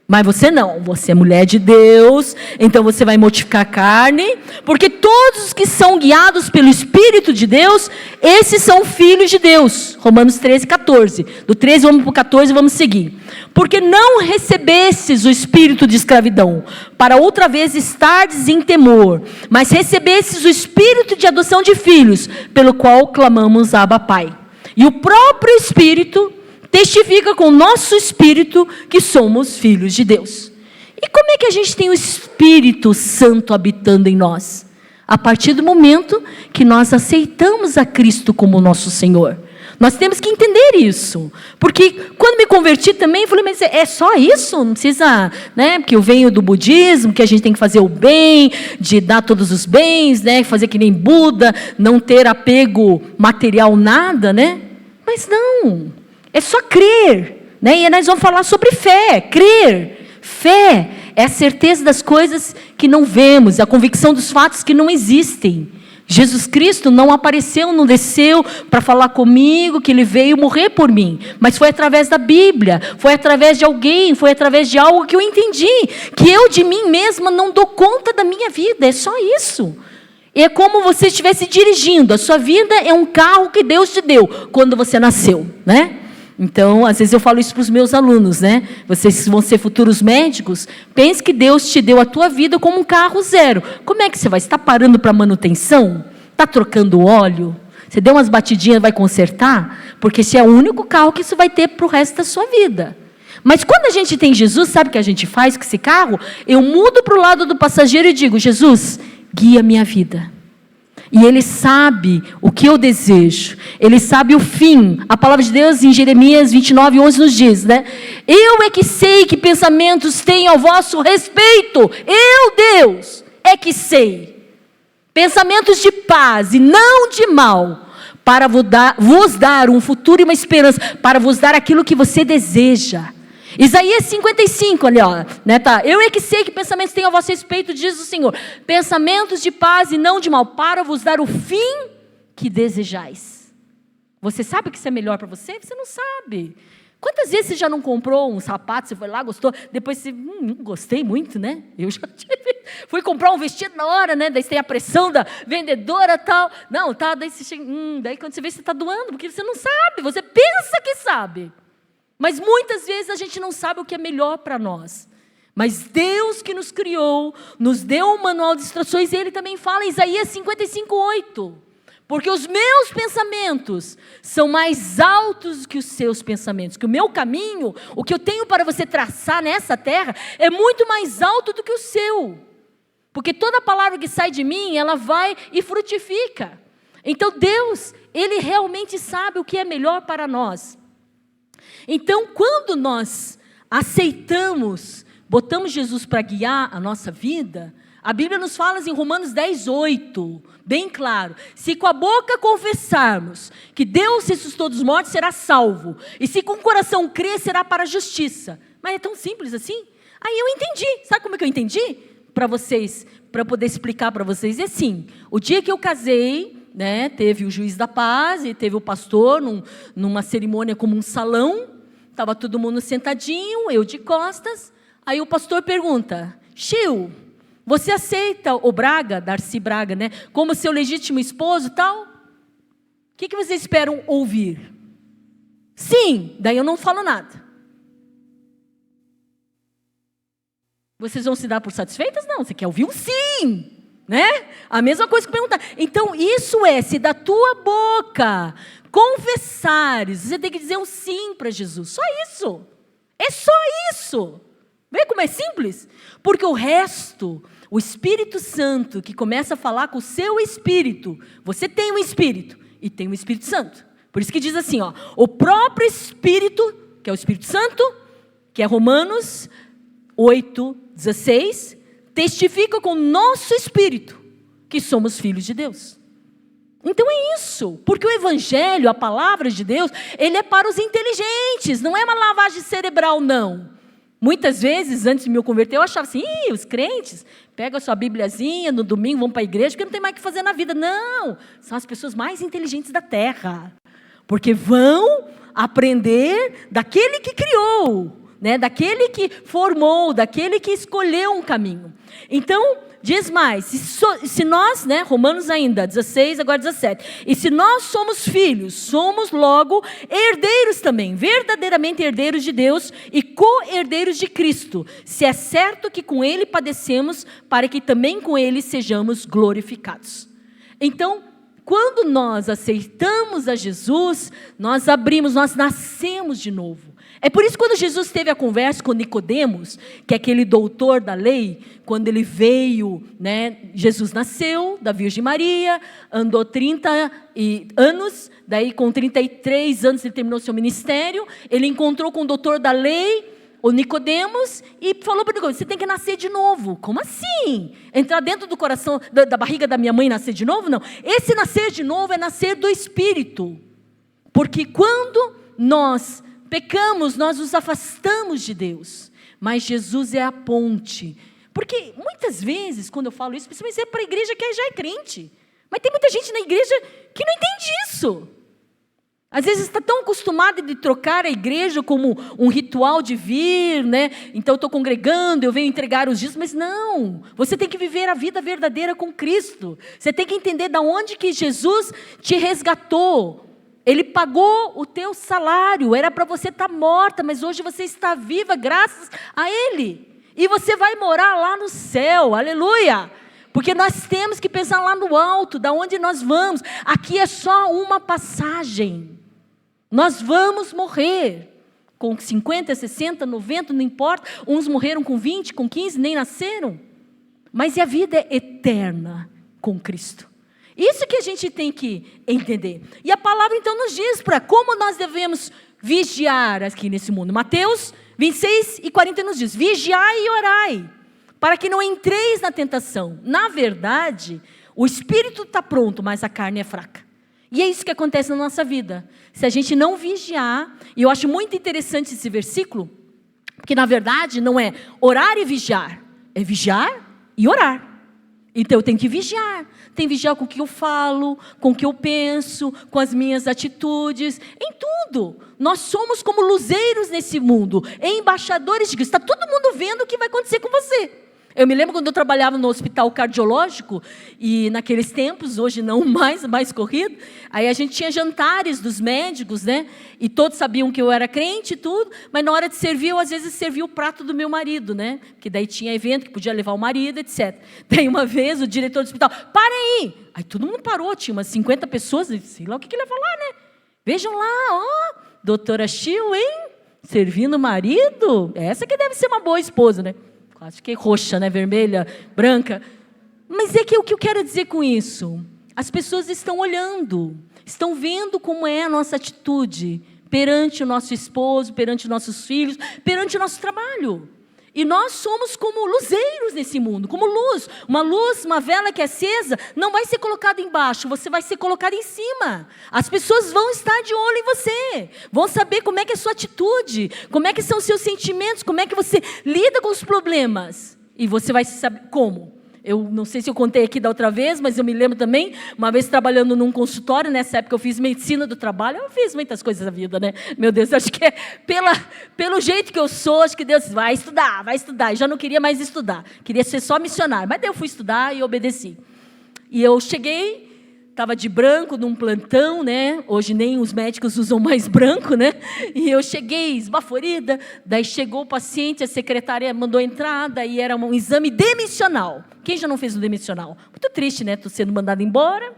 Mas você não, você é mulher de Deus, então você vai mortificar a carne, porque todos os que são guiados pelo Espírito de Deus, esses são filhos de Deus. Romanos 13, 14. Do 13 vamos para o 14 e vamos seguir. Porque não recebestes o espírito de escravidão, para outra vez estardes em temor, mas recebestes o espírito de adoção de filhos, pelo qual clamamos Abba Pai. E o próprio Espírito testifica com o nosso espírito que somos filhos de Deus. E como é que a gente tem o Espírito Santo habitando em nós? A partir do momento que nós aceitamos a Cristo como nosso Senhor. Nós temos que entender isso. Porque quando me converti também, eu falei, mas é só isso? Não precisa, né? Porque eu venho do budismo, que a gente tem que fazer o bem, de dar todos os bens, né? Fazer que nem Buda, não ter apego material nada, né? Mas não, é só crer, né? E nós vamos falar sobre fé, crer. Fé é a certeza das coisas que não vemos, a convicção dos fatos que não existem. Jesus Cristo não apareceu, não desceu para falar comigo, que Ele veio morrer por mim. Mas foi através da Bíblia, foi através de alguém, foi através de algo que eu entendi. Que eu de mim mesma não dou conta da minha vida, é só isso. É como você estivesse dirigindo, a sua vida é um carro que Deus te deu quando você nasceu, né? Então, às vezes eu falo isso para os meus alunos, né? Vocês vão ser futuros médicos, pense que Deus te deu a tua vida como um carro zero. Como é que você vai? Você está parando para manutenção? Está trocando óleo? Você deu umas batidinhas e vai consertar? Porque esse é o único carro que você vai ter para o resto da sua vida. Mas quando a gente tem Jesus, sabe o que a gente faz com esse carro? Eu mudo para o lado do passageiro e digo, Jesus, guia a minha vida. E Ele sabe o que eu desejo. Ele sabe o fim. A palavra de Deus em Jeremias 29:11 nos diz, né? Eu é que sei que pensamentos tenho ao vosso respeito. Eu, Deus, é que sei. Pensamentos de paz e não de mal. Para vos dar um futuro e uma esperança. Para vos dar aquilo que você deseja. Isaías 55, ali, ó, né, tá? Eu é que sei que pensamentos tenho a vosso respeito, diz o Senhor. Pensamentos de paz e não de mal, para vos dar o fim que desejais. Você sabe que isso é melhor para você? Você não sabe. Quantas vezes você já não comprou um sapato, você foi lá, gostou, depois você, não gostei muito, né? Eu já fui comprar um vestido na hora, né? Daí você tem a pressão da vendedora e tal. Não, tá, daí você chega, daí quando você vê, você está doando, porque você não sabe, você pensa que sabe. Mas muitas vezes a gente não sabe o que é melhor para nós. Mas Deus que nos criou, nos deu um manual de instruções, e Ele também fala em Isaías 55:8. Porque os meus pensamentos são mais altos que os seus pensamentos. Que o meu caminho, o que eu tenho para você traçar nessa terra, é muito mais alto do que o seu. Porque toda palavra que sai de mim, ela vai e frutifica. Então Deus, Ele realmente sabe o que é melhor para nós. Então, quando nós aceitamos, botamos Jesus para guiar a nossa vida, a Bíblia nos fala em Romanos 10:8, bem claro, se com a boca confessarmos que Deus ressuscitou dos mortos, será salvo, e se com o coração crer, será para a justiça. Mas é tão simples assim? Aí eu entendi, sabe como é que eu entendi? Para vocês, para poder explicar para vocês, é assim, o dia que eu casei, né, teve o juiz da paz e teve o pastor numa cerimônia como um salão, estava todo mundo sentadinho, eu de costas, aí o pastor pergunta, Chiu, você aceita o Braga, Darcy Braga, né, como seu legítimo esposo e tal? O que vocês esperam ouvir? Sim, daí eu não falo nada. Vocês vão se dar por satisfeitas? Não, você quer ouvir um sim. Né? A mesma coisa que perguntar. Então, isso é, se da tua boca confessares, você tem que dizer um sim para Jesus. Só isso. É só isso. Vê como é simples? Porque o resto, o Espírito Santo, que começa a falar com o seu espírito, você tem um espírito e tem um Espírito Santo. Por isso que diz assim, ó, o próprio Espírito, que é o Espírito Santo, que é Romanos 8:16, testifica com o nosso espírito que somos filhos de Deus. Então é isso, porque o Evangelho, a palavra de Deus, ele é para os inteligentes, não é uma lavagem cerebral, não. Muitas vezes, antes de me converter, eu achava assim, os crentes pegam a sua bibliazinha no domingo, vão para a igreja, porque não tem mais o que fazer na vida. Não, são as pessoas mais inteligentes da terra, porque vão aprender daquele que criou, né, daquele que formou, daquele que escolheu um caminho. Então, diz mais, se nós, né, Romanos ainda, 16, agora 17, e se nós somos filhos, somos logo herdeiros também, verdadeiramente herdeiros de Deus e co-herdeiros de Cristo, se é certo que com Ele padecemos, para que também com Ele sejamos glorificados. Então, quando nós aceitamos a Jesus, nós abrimos, nós nascemos de novo. É por isso que quando Jesus teve a conversa com Nicodemos, que é aquele doutor da lei, quando ele veio, né, Jesus nasceu da Virgem Maria, andou 30 anos, daí com 33 anos ele terminou seu ministério, ele encontrou com o doutor da lei, o Nicodemos, e falou para Nicodemos: você tem que nascer de novo. Como assim? Entrar dentro do coração, da barriga da minha mãe e nascer de novo? Não. Esse nascer de novo é nascer do Espírito. Porque quando nós pecamos, nós nos afastamos de Deus. Mas Jesus é a ponte. Porque muitas vezes, quando eu falo isso, principalmente é para a igreja que já é crente. Mas tem muita gente na igreja que não entende isso. Às vezes está tão acostumado de trocar a igreja como um ritual de vir, né? Então eu estou congregando, eu venho entregar os dízimos, mas não. Você tem que viver a vida verdadeira com Cristo. Você tem que entender de onde que Jesus te resgatou. Ele pagou o teu salário, era para você estar morta, mas hoje você está viva graças a Ele. E você vai morar lá no céu, aleluia. Porque nós temos que pensar lá no alto, da onde nós vamos. Aqui é só uma passagem. Nós vamos morrer com 50, 60, 90, não importa. Uns morreram com 20, com 15, nem nasceram. Mas a vida é eterna com Cristo. Isso que a gente tem que entender. E a palavra então nos diz para como nós devemos vigiar aqui nesse mundo. Mateus 26 e 40 nos diz: vigiai e orai, para que não entreis na tentação. Na verdade, o espírito está pronto, mas a carne é fraca. E é isso que acontece na nossa vida. Se a gente não vigiar, e eu acho muito interessante esse versículo, porque na verdade não é orar e vigiar, é vigiar e orar. Então eu tenho que vigiar. Tenho que vigiar com o que eu falo, com o que eu penso, com as minhas atitudes, em tudo. Nós somos como luzeiros nesse mundo, embaixadores de Cristo. Está todo mundo vendo o que vai acontecer com você. Eu me lembro quando eu trabalhava no hospital cardiológico, e naqueles tempos, hoje não mais corrido, aí a gente tinha jantares dos médicos, né? E todos sabiam que eu era crente e tudo, mas na hora de servir, eu às vezes servia o prato do meu marido, né? Porque daí tinha evento que podia levar o marido, etc. Daí uma vez o diretor do hospital: parem aí! Aí todo mundo parou, tinha umas 50 pessoas, sei lá o que ele ia falar, né? Vejam lá, ó, doutora Chiu, hein? Servindo o marido? Essa que deve ser uma boa esposa, né? Acho que é roxa, né? Vermelha, branca. Mas é que o que eu quero dizer com isso? As pessoas estão olhando, estão vendo como é a nossa atitude perante o nosso esposo, perante os nossos filhos, perante o nosso trabalho. E nós somos como luzeiros nesse mundo, como luz. Uma vela que é acesa, não vai ser colocada embaixo, você vai ser colocada em cima. As pessoas vão estar de olho em você, vão saber como é que é a sua atitude, como é que são os seus sentimentos, como é que você lida com os problemas. E você vai saber como. Eu não sei se eu contei aqui da outra vez, mas eu me lembro também, uma vez trabalhando num consultório, nessa época eu fiz medicina do trabalho, eu fiz muitas coisas na vida, né? Meu Deus, acho que é pelo jeito que eu sou, acho que Deus vai estudar. Eu já não queria mais estudar, queria ser só missionário, mas daí eu fui estudar e obedeci. E eu cheguei, estava de branco num plantão, né? Hoje nem os médicos usam mais branco, né? E eu cheguei esbaforida, daí chegou o paciente, a secretária mandou entrar, daí era um exame demissional. Quem já não fez o demissional? Muito triste, né? Estou sendo mandado embora,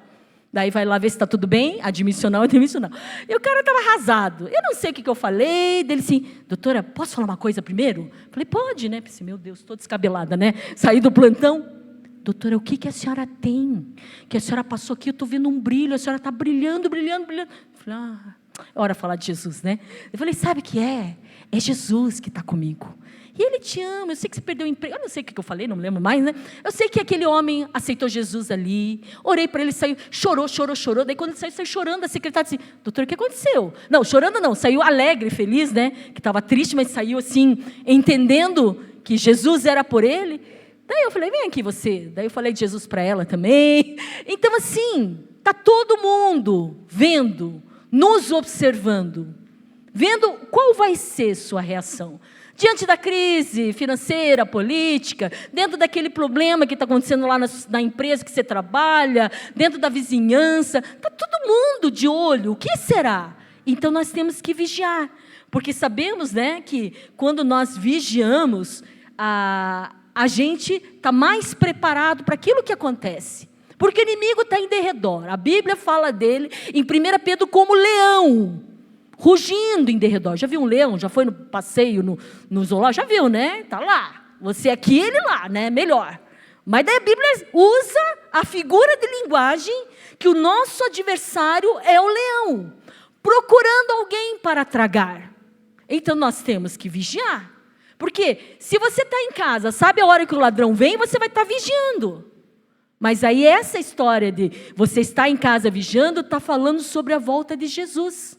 daí vai lá ver se está tudo bem, admissional é demissional. E o cara estava arrasado. Eu não sei o que eu falei, dele assim: doutora, posso falar uma coisa primeiro? Falei: pode, né? Pensei: meu Deus, estou descabelada, né? Saí do plantão. Doutora, o que a senhora tem? Que a senhora passou aqui, eu estou vendo um brilho, a senhora está brilhando. Falei: é hora de falar de Jesus, né? Eu falei: sabe o que é? É Jesus que está comigo. E Ele te ama, eu sei que você perdeu o emprego, eu não sei o que eu falei, não me lembro mais, né? Eu sei que aquele homem aceitou Jesus ali, orei para ele, saiu, chorou, daí quando ele saiu chorando, a secretária disse: doutor, o que aconteceu? Não, chorando não, saiu alegre, feliz, né? Que estava triste, mas saiu assim, entendendo que Jesus era por ele. Daí eu falei: vem aqui você. Daí eu falei de Jesus para ela também. Então assim, está todo mundo vendo, nos observando, vendo qual vai ser sua reação. Diante da crise financeira, política, dentro daquele problema que está acontecendo lá na empresa que você trabalha, dentro da vizinhança, está todo mundo de olho. O que será? Então nós temos que vigiar, porque sabemos, né, que quando nós vigiamos, a gente está mais preparado para aquilo que acontece. Porque o inimigo está em derredor. A Bíblia fala dele em 1 Pedro como leão. rugindo em derredor. Já viu um leão? Já foi no passeio, no zoológico? Já viu, né? Está lá. Você aqui, ele lá, né? Melhor. Mas daí a Bíblia usa a figura de linguagem que o nosso adversário é o leão, procurando alguém para tragar. Então nós temos que vigiar. Porque se você está em casa, sabe a hora que o ladrão vem, você vai estar vigiando. Mas aí essa história de você estar em casa vigiando está falando sobre a volta de Jesus.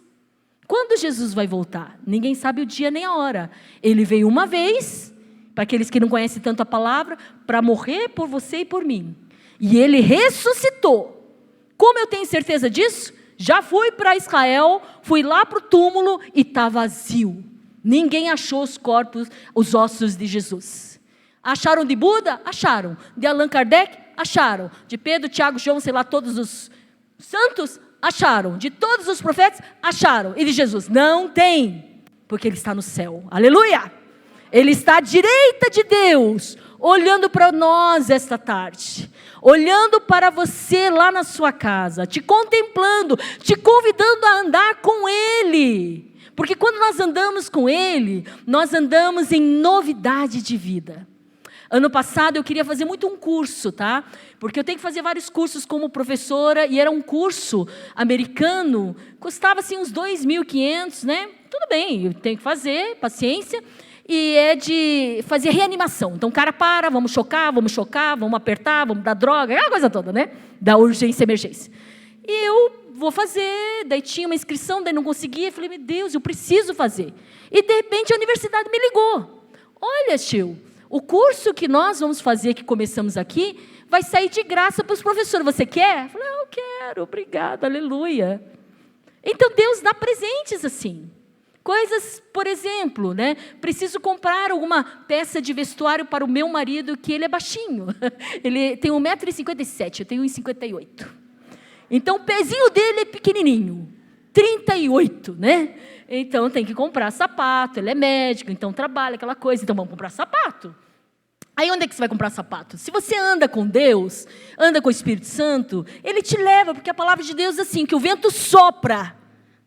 Quando Jesus vai voltar? Ninguém sabe o dia nem a hora. Ele veio uma vez, para aqueles que não conhecem tanto a palavra, para morrer por você e por mim. E ele ressuscitou. Como eu tenho certeza disso? Já fui para Israel, fui lá para o túmulo e está vazio. Ninguém achou os corpos, os ossos de Jesus. Acharam de Buda? Acharam. De Allan Kardec? Acharam. De Pedro, Tiago, João, sei lá, todos os santos? Acharam. De todos os profetas? Acharam. E de Jesus? Não tem, porque ele está no céu. Aleluia! Ele está à direita de Deus, olhando para nós esta tarde, olhando para você lá na sua casa, te contemplando, te convidando a andar com Ele. Porque quando nós andamos com Ele, nós andamos em novidade de vida. Ano passado eu queria fazer muito um curso, tá? Porque eu tenho que fazer vários cursos como professora, e era um curso americano, custava assim uns 2.500, né? Tudo bem, eu tenho que fazer, paciência. E é de fazer reanimação. Então o cara para, vamos chocar, vamos apertar, vamos dar droga, aquela coisa toda, né? Da urgência e emergência. E eu vou fazer, daí tinha uma inscrição, daí não conseguia, falei, meu Deus, eu preciso fazer. E de repente a universidade me ligou. Olha, tio, o curso que nós vamos fazer, que começamos aqui, vai sair de graça para os professores. Você quer? Eu falei, eu quero, obrigado, aleluia. Então Deus dá presentes assim. Coisas, por exemplo, né? Preciso comprar alguma peça de vestuário para o meu marido, que ele é baixinho. Ele tem 1,57 m, eu tenho 1,58 m. Então, o pezinho dele é pequenininho, 38, né? Então, tem que comprar sapato, ele é médico, então trabalha, aquela coisa. Então, vamos comprar sapato. Aí, onde é que você vai comprar sapato? Se você anda com Deus, anda com o Espírito Santo, Ele te leva, porque a palavra de Deus é assim, que o vento sopra.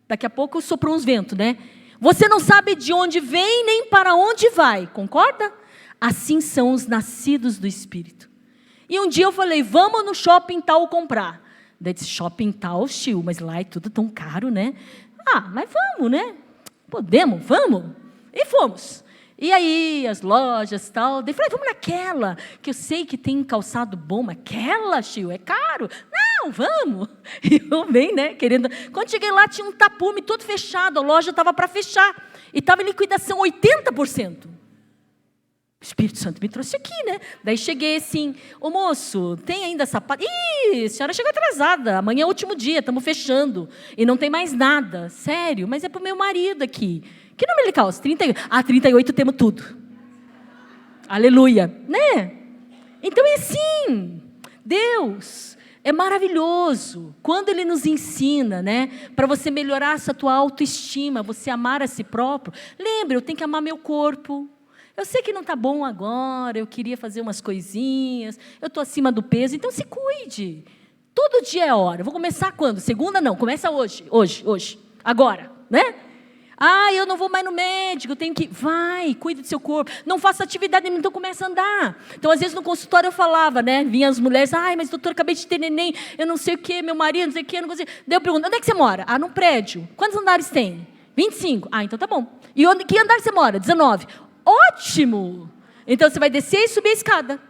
Daqui a pouco soprou uns ventos, né? Você não sabe de onde vem, nem para onde vai, concorda? Assim são os nascidos do Espírito. E um dia eu falei, vamos no shopping tal comprar. Daí disse, shopping tal, tio, mas lá é tudo tão caro, né? Ah, mas vamos, né? Podemos, vamos. E fomos. E aí, as lojas e tal. Daí falei, vamos naquela, que eu sei que tem calçado bom, mas aquela, tio, é caro. Não, vamos. E eu bem, né, querendo. Quando cheguei lá, tinha um tapume todo fechado, a loja estava para fechar. E estava em liquidação 80%. O Espírito Santo me trouxe aqui, né? Daí cheguei assim, ô moço, tem ainda sapato? Ih, a senhora chegou atrasada, amanhã é o último dia, estamos fechando. E não tem mais nada, sério, mas é para o meu marido aqui. Que número ele calça? 38. Ah, 38 temos tudo. Aleluia, né? Então é assim, Deus é maravilhoso quando Ele nos ensina, né? Para você melhorar essa tua autoestima, você amar a si próprio. Lembra, eu tenho que amar meu corpo. Eu sei que não está bom agora, eu queria fazer umas coisinhas, eu estou acima do peso, então se cuide. Todo dia é hora. Vou começar quando? Segunda não, começa hoje, agora, né? Ah, eu não vou mais no médico, eu tenho que... Vai, cuide do seu corpo. Não faça atividade, então começa a andar. Então, às vezes, no consultório eu falava, né? Vinham as mulheres, ai, mas doutor, acabei de ter neném, eu não sei o quê, meu marido, não sei o quê, eu não consigo. Daí eu pergunto, onde é que você mora? Ah, num prédio. Quantos andares tem? 25. Ah, então tá bom. E que andar você mora? 19. Ótimo! Então, você vai descer e subir a escada.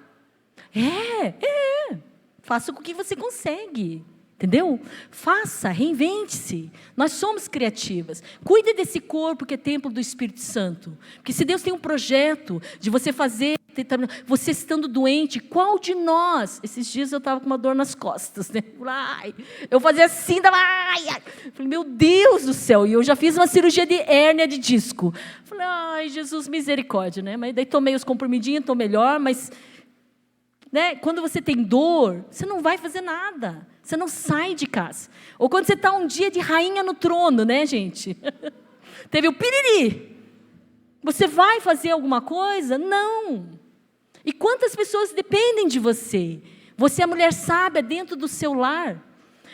Faça com que você consegue. Entendeu? Faça, reinvente-se. Nós somos criativas. Cuide desse corpo que é templo do Espírito Santo. Porque se Deus tem um projeto de você fazer, você estando doente, qual de nós? Esses dias eu estava com uma dor nas costas, né? Eu fazia assim, falei, meu Deus do céu, e eu já fiz uma cirurgia de hérnia de disco. Falei, ai, Jesus, misericórdia, né? Mas daí tomei os comprimidinhos, estou melhor, mas... Né? Quando você tem dor, você não vai fazer nada. Você não sai de casa. Ou quando você está um dia de rainha no trono, né, gente? Teve o piriri. Você vai fazer alguma coisa? Não. E quantas pessoas dependem de você? Você é a mulher sábia dentro do seu lar.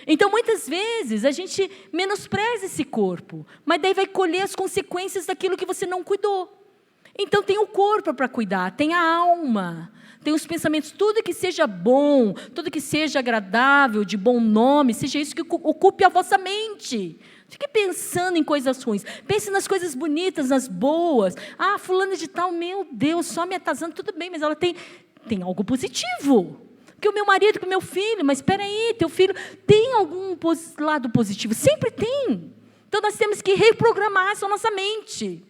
Então, muitas vezes, a gente menospreza esse corpo, mas daí vai colher as consequências daquilo que você não cuidou. Então, tem o corpo para cuidar, tem a alma, tem os pensamentos, tudo que seja bom, tudo que seja agradável, de bom nome, seja isso que ocupe a vossa mente. Fique pensando em coisas ruins, pense nas coisas bonitas, nas boas. Ah, fulana de tal, meu Deus, só me atazando, tudo bem, mas ela tem algo positivo. Que o meu marido, que o meu filho, mas espera aí, teu filho tem algum lado positivo? Sempre tem. Então nós temos que reprogramar essa nossa mente.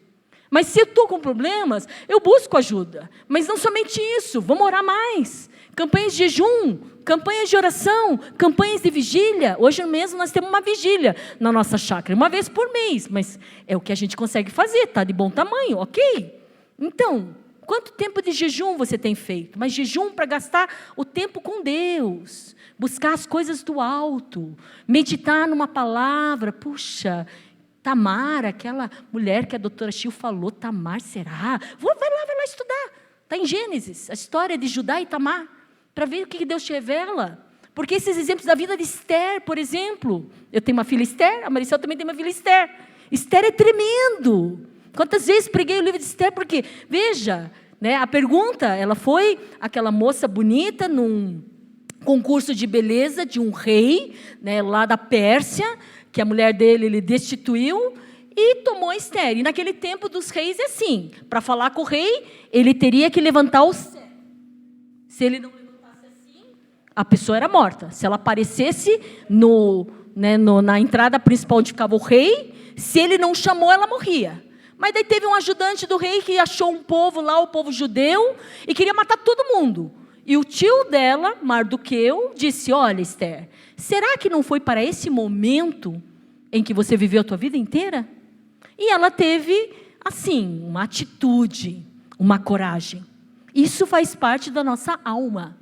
Mas se eu estou com problemas, eu busco ajuda. Mas não somente isso, vamos orar mais. Campanhas de jejum, campanhas de oração, campanhas de vigília. Hoje mesmo nós temos uma vigília na nossa chácara, uma vez por mês. Mas é o que a gente consegue fazer, está de bom tamanho, ok? Então, quanto tempo de jejum você tem feito? Mas jejum para gastar o tempo com Deus, buscar as coisas do alto, meditar numa palavra. Puxa, Tamar, aquela mulher que a doutora Chiu falou, Tamar, será? Vai lá estudar. Está em Gênesis, a história de Judá e Tamar, para ver o que Deus te revela. Porque esses exemplos da vida de Esther, por exemplo, eu tenho uma filha Esther, a Maricel também tem uma filha Esther. Esther é tremendo. Quantas vezes preguei o livro de Esther, porque, veja, né, a pergunta, ela foi aquela moça bonita num concurso de beleza de um rei, né, lá da Pérsia, que a mulher dele ele destituiu e tomou Esther. E naquele tempo dos reis é assim, para falar com o rei, ele teria que levantar o cetro. Se ele não levantasse assim, a pessoa era morta. Se ela aparecesse na entrada principal onde ficava o rei, se ele não chamou, ela morria. Mas daí teve um ajudante do rei que achou um povo lá, o povo judeu, e queria matar todo mundo. E o tio dela, Mardoqueu, disse, olha Esther, será que não foi para esse momento em que você viveu a tua vida inteira? E ela teve, assim, uma atitude, uma coragem. Isso faz parte da nossa alma.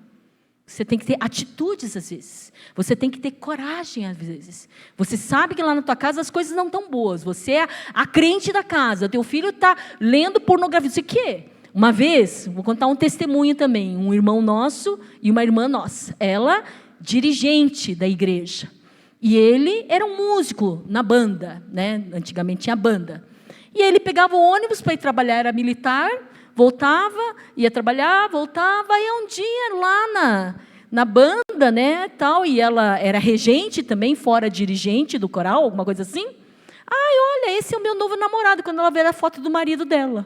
Você tem que ter atitudes às vezes. Você tem que ter coragem às vezes. Você sabe que lá na tua casa as coisas não estão boas. Você é a crente da casa. Teu filho está lendo pornografia. Você quê? Uma vez, vou contar um testemunho também. Um irmão nosso e uma irmã nossa. Ela, dirigente da igreja. E ele era um músico na banda, né? Antigamente tinha banda. E ele pegava o ônibus para ir trabalhar, era militar, voltava, ia trabalhar, voltava, e um dia lá na banda, né, tal, e ela era regente também, fora dirigente do coral, alguma coisa assim. Ai, olha, esse é o meu novo namorado, quando ela vê a foto do marido dela.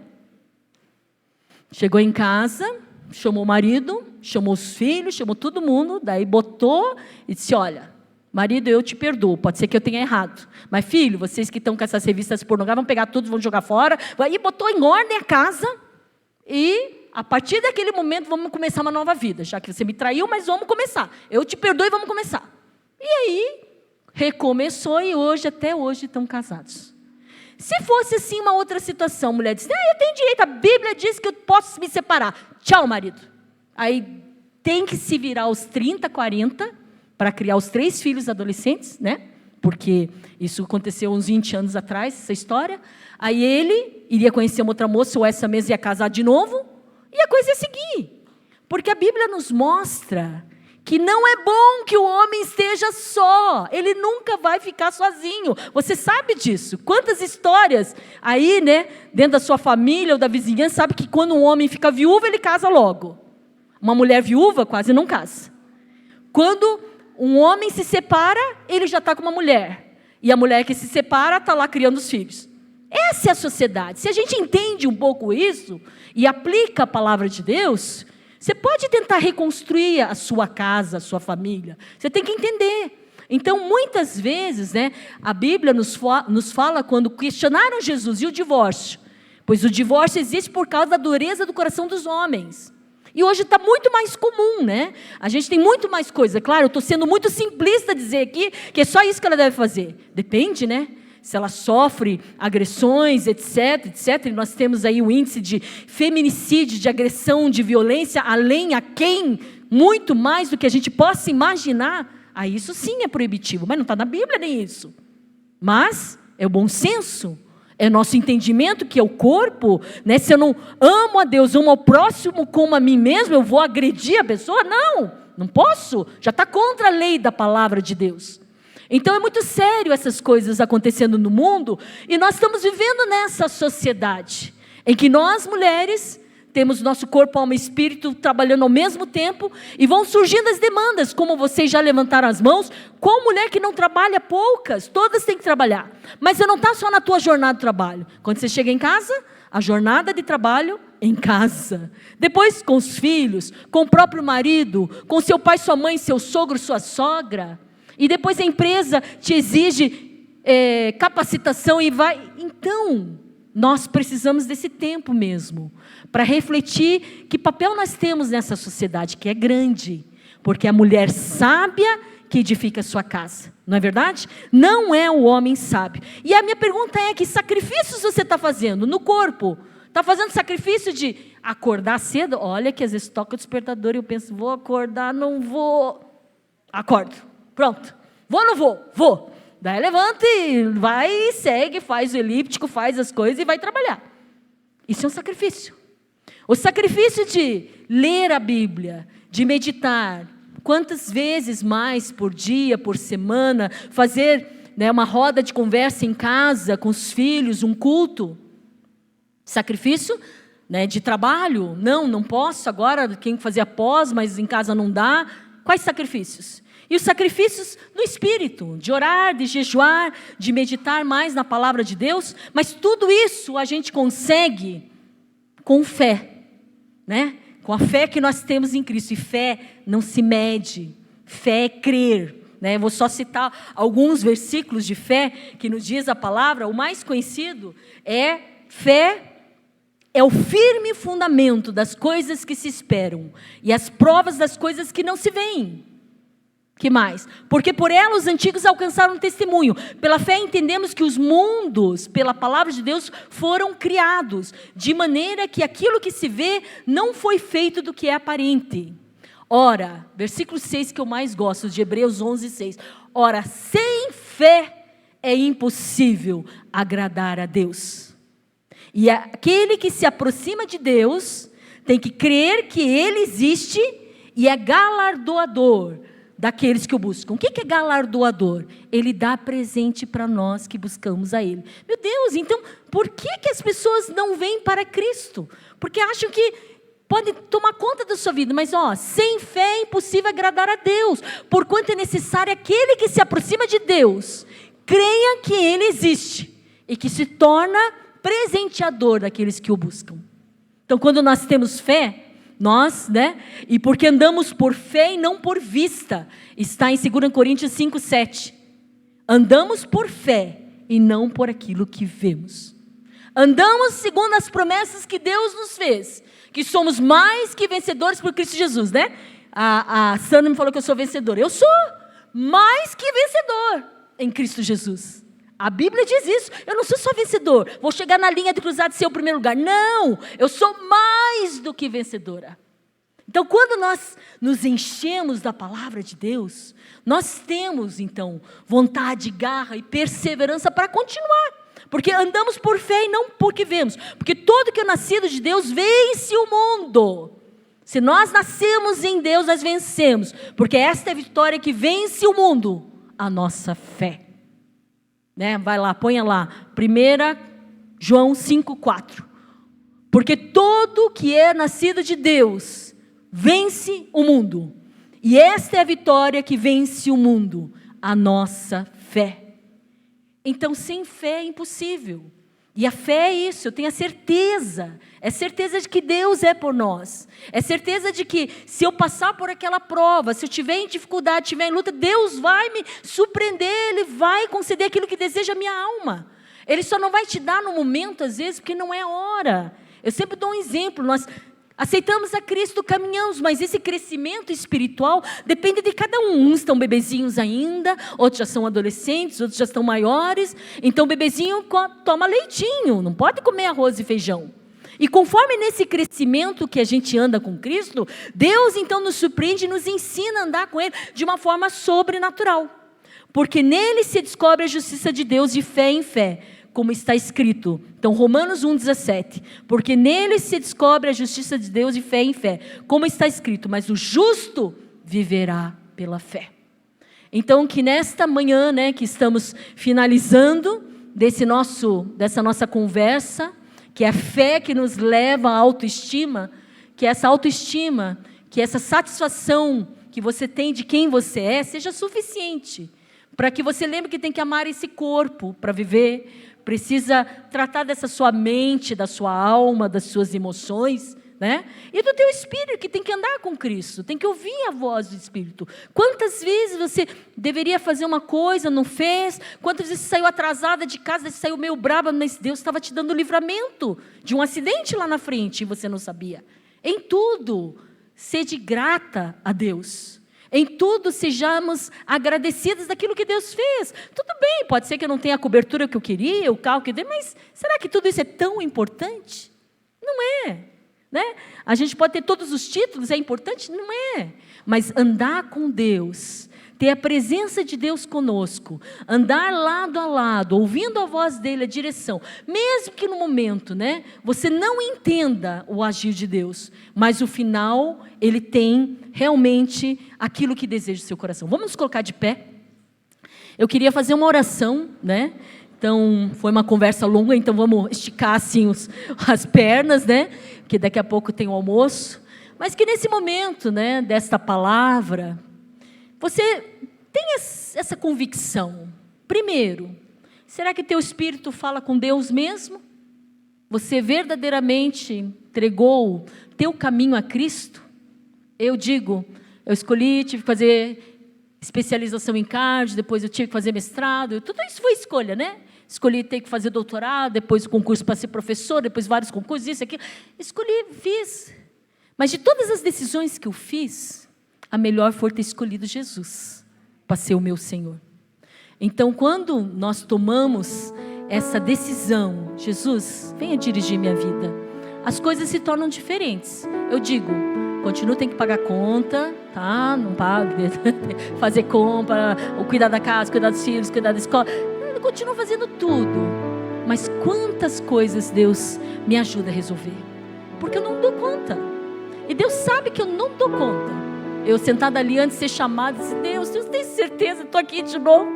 Chegou em casa, chamou o marido, chamou os filhos, chamou todo mundo, daí botou e disse, olha, marido, eu te perdoo, pode ser que eu tenha errado, mas filho, vocês que estão com essas revistas pornográficas, vão pegar tudo, vão jogar fora, e botou em ordem a casa, e a partir daquele momento vamos começar uma nova vida, já que você me traiu, mas vamos começar, eu te perdoo e vamos começar. E aí, recomeçou e até hoje estão casados. Se fosse assim uma outra situação, a mulher disse, eu tenho direito, a Bíblia diz que eu posso me separar, tchau marido. Aí tem que se virar aos 30, 40, para criar os 3 filhos adolescentes, né? Porque isso aconteceu uns 20 anos atrás, essa história. Aí ele iria conhecer uma outra moça, ou essa mesma ia casar de novo, e a coisa ia seguir. Porque a Bíblia nos mostra que não é bom que o homem esteja só, ele nunca vai ficar sozinho. Você sabe disso? Quantas histórias aí, né, dentro da sua família ou da vizinhança, sabe que quando um homem fica viúvo, ele casa logo. Uma mulher viúva quase não casa. Quando um homem se separa, ele já está com uma mulher. E a mulher que se separa está lá criando os filhos. Essa é a sociedade. Se a gente entende um pouco isso e aplica a palavra de Deus, você pode tentar reconstruir a sua casa, a sua família. Você tem que entender. Então, muitas vezes, né, a Bíblia nos fala quando questionaram Jesus e o divórcio. Pois o divórcio existe por causa da dureza do coração dos homens. E hoje está muito mais comum, né? A gente tem muito mais coisa. Claro, eu estou sendo muito simplista dizer aqui que é só isso que ela deve fazer. Depende, né? Se ela sofre agressões, etc, etc. E nós temos aí o índice de feminicídio, de agressão, de violência, além a quem, muito mais do que a gente possa imaginar. Aí isso sim é proibitivo, mas não está na Bíblia nem isso. Mas é o bom senso. É nosso entendimento que é o corpo, né? Se eu não amo a Deus, amo ao próximo como a mim mesmo, eu vou agredir a pessoa? Não posso. Já está contra a lei da palavra de Deus. Então é muito sério essas coisas acontecendo no mundo, e nós estamos vivendo nessa sociedade, em que nós mulheres temos nosso corpo, alma e espírito trabalhando ao mesmo tempo, e vão surgindo as demandas, como vocês já levantaram as mãos. Qual mulher que não trabalha? Poucas, todas têm que trabalhar, mas você não está só na tua jornada de trabalho. Quando você chega em casa, a jornada de trabalho em casa, depois com os filhos, com o próprio marido, com seu pai, sua mãe, seu sogro, sua sogra, e depois a empresa te exige capacitação e vai. Então, nós precisamos desse tempo mesmo, para refletir que papel nós temos nessa sociedade, que é grande, porque a mulher sábia que edifica a sua casa, não é verdade? Não é o homem sábio. E a minha pergunta é: que sacrifícios você está fazendo no corpo? Está fazendo sacrifício de acordar cedo? Olha que às vezes toca o despertador e eu penso, vou acordar, não vou. Acordo, pronto, vou ou não vou? Vou. Daí levanta e vai, segue, faz o elíptico, faz as coisas e vai trabalhar. Isso é um sacrifício. O sacrifício de ler a Bíblia, de meditar, quantas vezes mais por dia, por semana, fazer uma roda de conversa em casa com os filhos, um culto. Sacrifício de trabalho, não posso agora, quem fazia pós, mas em casa não dá. Quais sacrifícios? E os sacrifícios no espírito, de orar, de jejuar, de meditar mais na palavra de Deus, mas tudo isso a gente consegue com fé, com a fé que nós temos em Cristo. E fé não se mede, fé é crer. Vou só citar alguns versículos de fé que nos diz a palavra. O mais conhecido é: fé é o firme fundamento das coisas que se esperam e as provas das coisas que não se veem. Que mais? Porque por ela os antigos alcançaram um testemunho. Pela fé entendemos que os mundos, pela palavra de Deus, foram criados, de maneira que aquilo que se vê não foi feito do que é aparente. Ora, versículo 6 que eu mais gosto, de Hebreus 11:6. Ora, sem fé é impossível agradar a Deus. E aquele que se aproxima de Deus tem que crer que Ele existe e é galardoador daqueles que o buscam. O que é galardoador? Ele dá presente para nós que buscamos a Ele. Meu Deus, então por que as pessoas não vêm para Cristo? Porque acham que pode tomar conta da sua vida, mas sem fé é impossível agradar a Deus, porquanto é necessário aquele que se aproxima de Deus, creia que Ele existe e que se torna presenteador daqueles que o buscam. Então, quando nós temos fé, nós, e porque andamos por fé e não por vista, está em 2 Coríntios 5:7. Andamos por fé e não por aquilo que vemos. Andamos segundo as promessas que Deus nos fez, que somos mais que vencedores por Cristo Jesus, A Sandra me falou que eu sou vencedora. Eu sou mais que vencedor em Cristo Jesus. A Bíblia diz isso. Eu não sou só vencedor, vou chegar na linha de cruzado e ser o primeiro lugar. Não, eu sou mais do que vencedora. Então, quando nós nos enchemos da palavra de Deus, nós temos, então, vontade, garra e perseverança para continuar. Porque andamos por fé e não porque vemos. Porque todo que é nascido de Deus vence o mundo. Se nós nascemos em Deus, nós vencemos. Porque esta é a vitória que vence o mundo, a nossa fé. Vai lá, ponha lá, 1 João 5:4. Porque todo que é nascido de Deus vence o mundo. E esta é a vitória que vence o mundo, a nossa fé. Então, sem fé é impossível. E a fé é isso, eu tenho a certeza. É certeza de que Deus é por nós. É certeza de que se eu passar por aquela prova, se eu tiver em dificuldade, tiver em luta, Deus vai me surpreender, Ele vai conceder aquilo que deseja a minha alma. Ele só não vai te dar no momento, às vezes, porque não é hora. Eu sempre dou um exemplo, nós aceitamos a Cristo, caminhamos, mas esse crescimento espiritual depende de cada um. Uns estão bebezinhos ainda, outros já são adolescentes, outros já estão maiores. Então o bebezinho toma leitinho, não pode comer arroz e feijão. E conforme nesse crescimento que a gente anda com Cristo, Deus então nos surpreende e nos ensina a andar com Ele de uma forma sobrenatural. Porque nele se descobre a justiça de Deus de fé em fé, como está escrito. Então, Romanos 1,17. Porque nele se descobre a justiça de Deus de fé em fé, como está escrito. Mas o justo viverá pela fé. Então, que nesta manhã, né, que estamos finalizando dessa nossa conversa, que é a fé que nos leva à autoestima, que essa autoestima, que essa satisfação que você tem de quem você é, seja suficiente para que você lembre que tem que amar esse corpo para viver, precisa tratar dessa sua mente, da sua alma, das suas emoções, né? E do teu espírito, que tem que andar com Cristo, tem que ouvir a voz do Espírito. Quantas vezes você deveria fazer uma coisa, não fez? Quantas vezes você saiu atrasada de casa, você saiu meio brava, mas Deus estava te dando livramento de um acidente lá na frente e você não sabia. Em tudo, sede grata a Deus. Em tudo, sejamos agradecidos daquilo que Deus fez. Tudo bem, pode ser que eu não tenha a cobertura que eu queria, o carro que eu dei, mas será que tudo isso é tão importante? Não é. Né? A gente pode ter todos os títulos, é importante? Não é. Mas andar com Deus, ter a presença de Deus conosco, andar lado a lado, ouvindo a voz dele, a direção, mesmo que no momento, né, você não entenda o agir de Deus, mas o final, ele tem realmente aquilo que deseja o seu coração. Vamos nos colocar de pé. Eu queria fazer uma oração, né? Então, foi uma conversa longa, então vamos esticar assim as pernas, né? Que daqui a pouco tem o almoço. Mas que nesse momento, né, desta palavra, você tem essa convicção. Primeiro, será que teu espírito fala com Deus mesmo? Você verdadeiramente entregou teu caminho a Cristo? Eu digo, eu escolhi, tive que fazer especialização em cardio, depois eu tive que fazer mestrado, tudo isso foi escolha, né? Escolhi ter que fazer doutorado, depois o concurso para ser professor, depois vários concursos, isso, aquilo. Escolhi, fiz. Mas de todas as decisões que eu fiz, a melhor foi ter escolhido Jesus para ser o meu Senhor. Então, quando nós tomamos essa decisão, Jesus, venha dirigir minha vida, as coisas se tornam diferentes. Eu digo, continuo, tem que pagar conta, tá? Não pago, fazer compra, ou cuidar da casa, cuidar dos filhos, cuidar da escola. Eu continuo fazendo tudo, mas quantas coisas Deus me ajuda a resolver, porque eu não dou conta, e Deus sabe que eu não dou conta. Eu sentada ali antes de ser chamada, disse, Deus tem certeza, estou aqui de novo,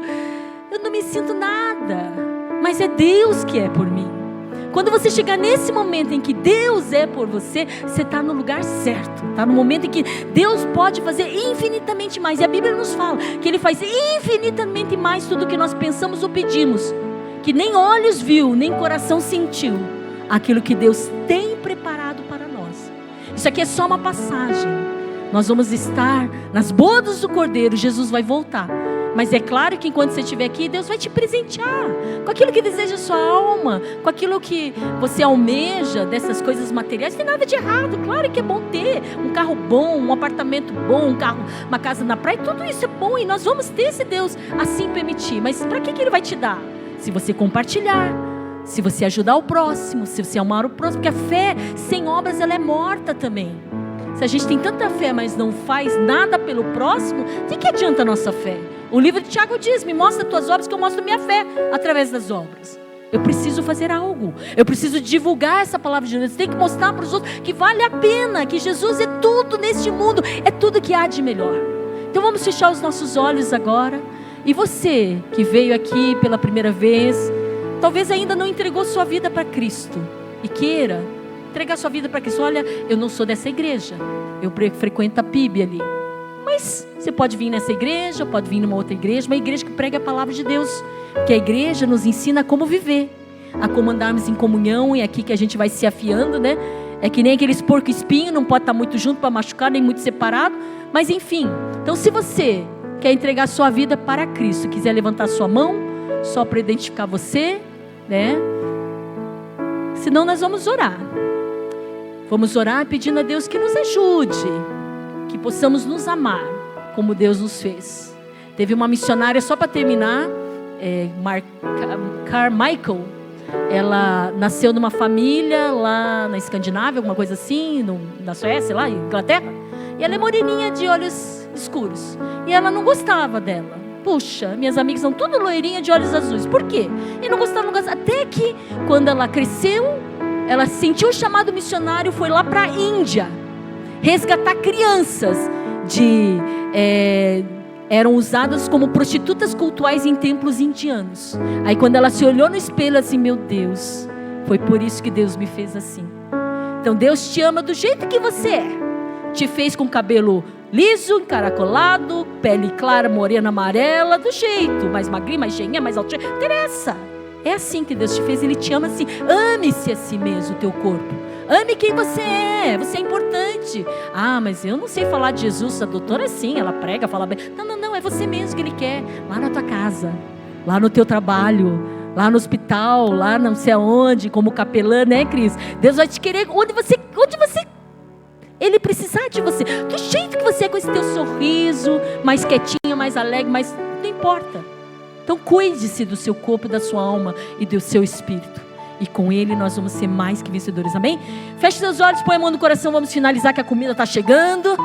eu não me sinto nada, mas é Deus que é por mim. Quando você chegar nesse momento em que Deus é por você, você está no lugar certo, está no momento em que Deus pode fazer infinitamente mais, e a Bíblia nos fala que Ele faz infinitamente mais tudo o que nós pensamos ou pedimos, que nem olhos viu, nem coração sentiu, aquilo que Deus tem preparado para nós. Isso aqui é só uma passagem, nós vamos estar nas bodas do Cordeiro, Jesus vai voltar. Mas é claro que enquanto você estiver aqui, Deus vai te presentear com aquilo que deseja a sua alma, com aquilo que você almeja, dessas coisas materiais. Não tem nada de errado, claro que é bom ter um carro bom, um apartamento bom, uma casa na praia, tudo isso é bom e nós vamos ter, se Deus assim permitir. Mas para que Ele vai te dar? Se você compartilhar, se você ajudar o próximo, se você amar o próximo, porque a fé sem obras ela é morta também. Se a gente tem tanta fé, mas não faz nada pelo próximo, de que adianta a nossa fé? O livro de Tiago diz, me mostra as tuas obras que eu mostro minha fé através das obras. Eu preciso fazer algo, eu preciso divulgar essa palavra de Deus, tem que mostrar para os outros que vale a pena, que Jesus é tudo neste mundo, é tudo que há de melhor. Então vamos fechar os nossos olhos agora, e você que veio aqui pela primeira vez, talvez ainda não entregou sua vida para Cristo, e queira entregar sua vida para Cristo. Olha, eu não sou dessa igreja, eu frequento a PIB ali, mas você pode vir nessa igreja, pode vir numa outra igreja, uma igreja que prega a palavra de Deus, que a igreja nos ensina a como viver, a como andarmos em comunhão, e é aqui que a gente vai se afiando, né? É que nem aqueles porco espinho, não pode estar muito junto para machucar, nem muito separado, mas enfim. Então se você quer entregar sua vida para Cristo, quiser levantar sua mão, só para identificar você, né? Senão nós vamos orar. Vamos orar pedindo a Deus que nos ajude, que possamos nos amar como Deus nos fez. Teve uma missionária, só para terminar, Carmichael, ela nasceu numa família lá na Escandinávia, alguma coisa assim, na Suécia, lá em Inglaterra, e ela é moreninha de olhos escuros, e ela não gostava dela. Puxa, minhas amigas são tudo loirinha de olhos azuis, por quê? E não gostava, até que quando ela cresceu, ela sentiu o chamado missionário, foi lá para a Índia, resgatar crianças eram usadas como prostitutas cultuais em templos indianos. Aí quando ela se olhou no espelho assim, meu Deus, foi por isso que Deus me fez assim. Então Deus te ama do jeito que você é. Te fez com cabelo liso, encaracolado, pele clara, morena, amarela, do jeito, mais magrinha, mais cheinha, mais altinha, não interessa. É assim que Deus te fez, Ele te ama assim. Ame-se a si mesmo, o teu corpo. Ame quem você é importante. Ah, mas eu não sei falar de Jesus, a doutora sim, ela prega, fala bem. Não, é você mesmo que Ele quer. Lá na tua casa, lá no teu trabalho, lá no hospital, lá não sei aonde, como capelã, né, Cris? Deus vai te querer onde você Ele precisar de você, do jeito que você é, com esse teu sorriso, mais quietinho, mais alegre, mas não importa. Então cuide-se do seu corpo, da sua alma e do seu espírito. E com Ele nós vamos ser mais que vencedores, amém? Feche seus olhos, põe a mão no coração, vamos finalizar que a comida está chegando.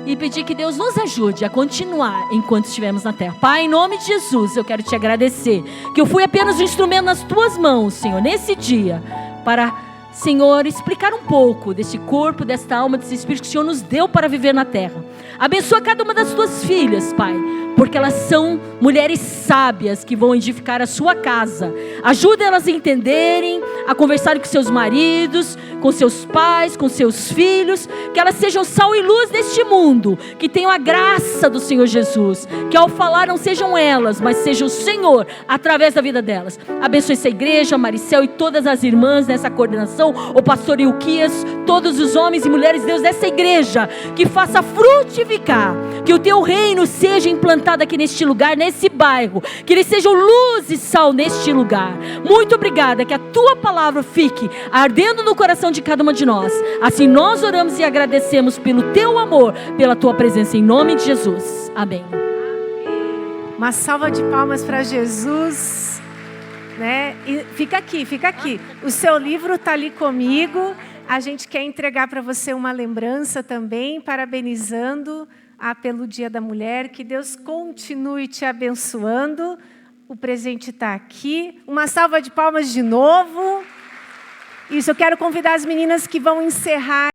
E pedir que Deus nos ajude a continuar enquanto estivermos na terra. Pai, em nome de Jesus, eu quero te agradecer, que eu fui apenas um instrumento nas tuas mãos, Senhor, nesse dia, para, Senhor, explicar um pouco desse corpo, desta alma, desse espírito que o Senhor nos deu para viver na terra. Abençoa cada uma das tuas filhas, Pai, porque elas são mulheres sábias que vão edificar a sua casa. Ajuda elas a entenderem, a conversarem com seus maridos, com seus pais, com seus filhos, que elas sejam sal e luz neste mundo, que tenham a graça do Senhor Jesus, que ao falar não sejam elas, mas seja o Senhor através da vida delas. Abençoe essa igreja, a Maricel e todas as irmãs nessa coordenação, o pastor Ilquias, todos os homens e mulheres de Deus dessa igreja, que faça frutificar, que o teu reino seja implantado aqui neste lugar, nesse bairro, que eles sejam luz e sal neste lugar. Muito obrigada, que a tua palavra fique ardendo no coração de cada uma de nós. Assim nós oramos e agradecemos pelo teu amor, pela tua presença, em nome de Jesus, amém. Uma salva de palmas para Jesus, né? E fica aqui, o seu livro está ali comigo, a gente quer entregar para você uma lembrança também, parabenizando pelo Dia da Mulher, que Deus continue te abençoando. O presente está aqui. Uma salva de palmas de novo. Isso, eu quero convidar as meninas que vão encerrar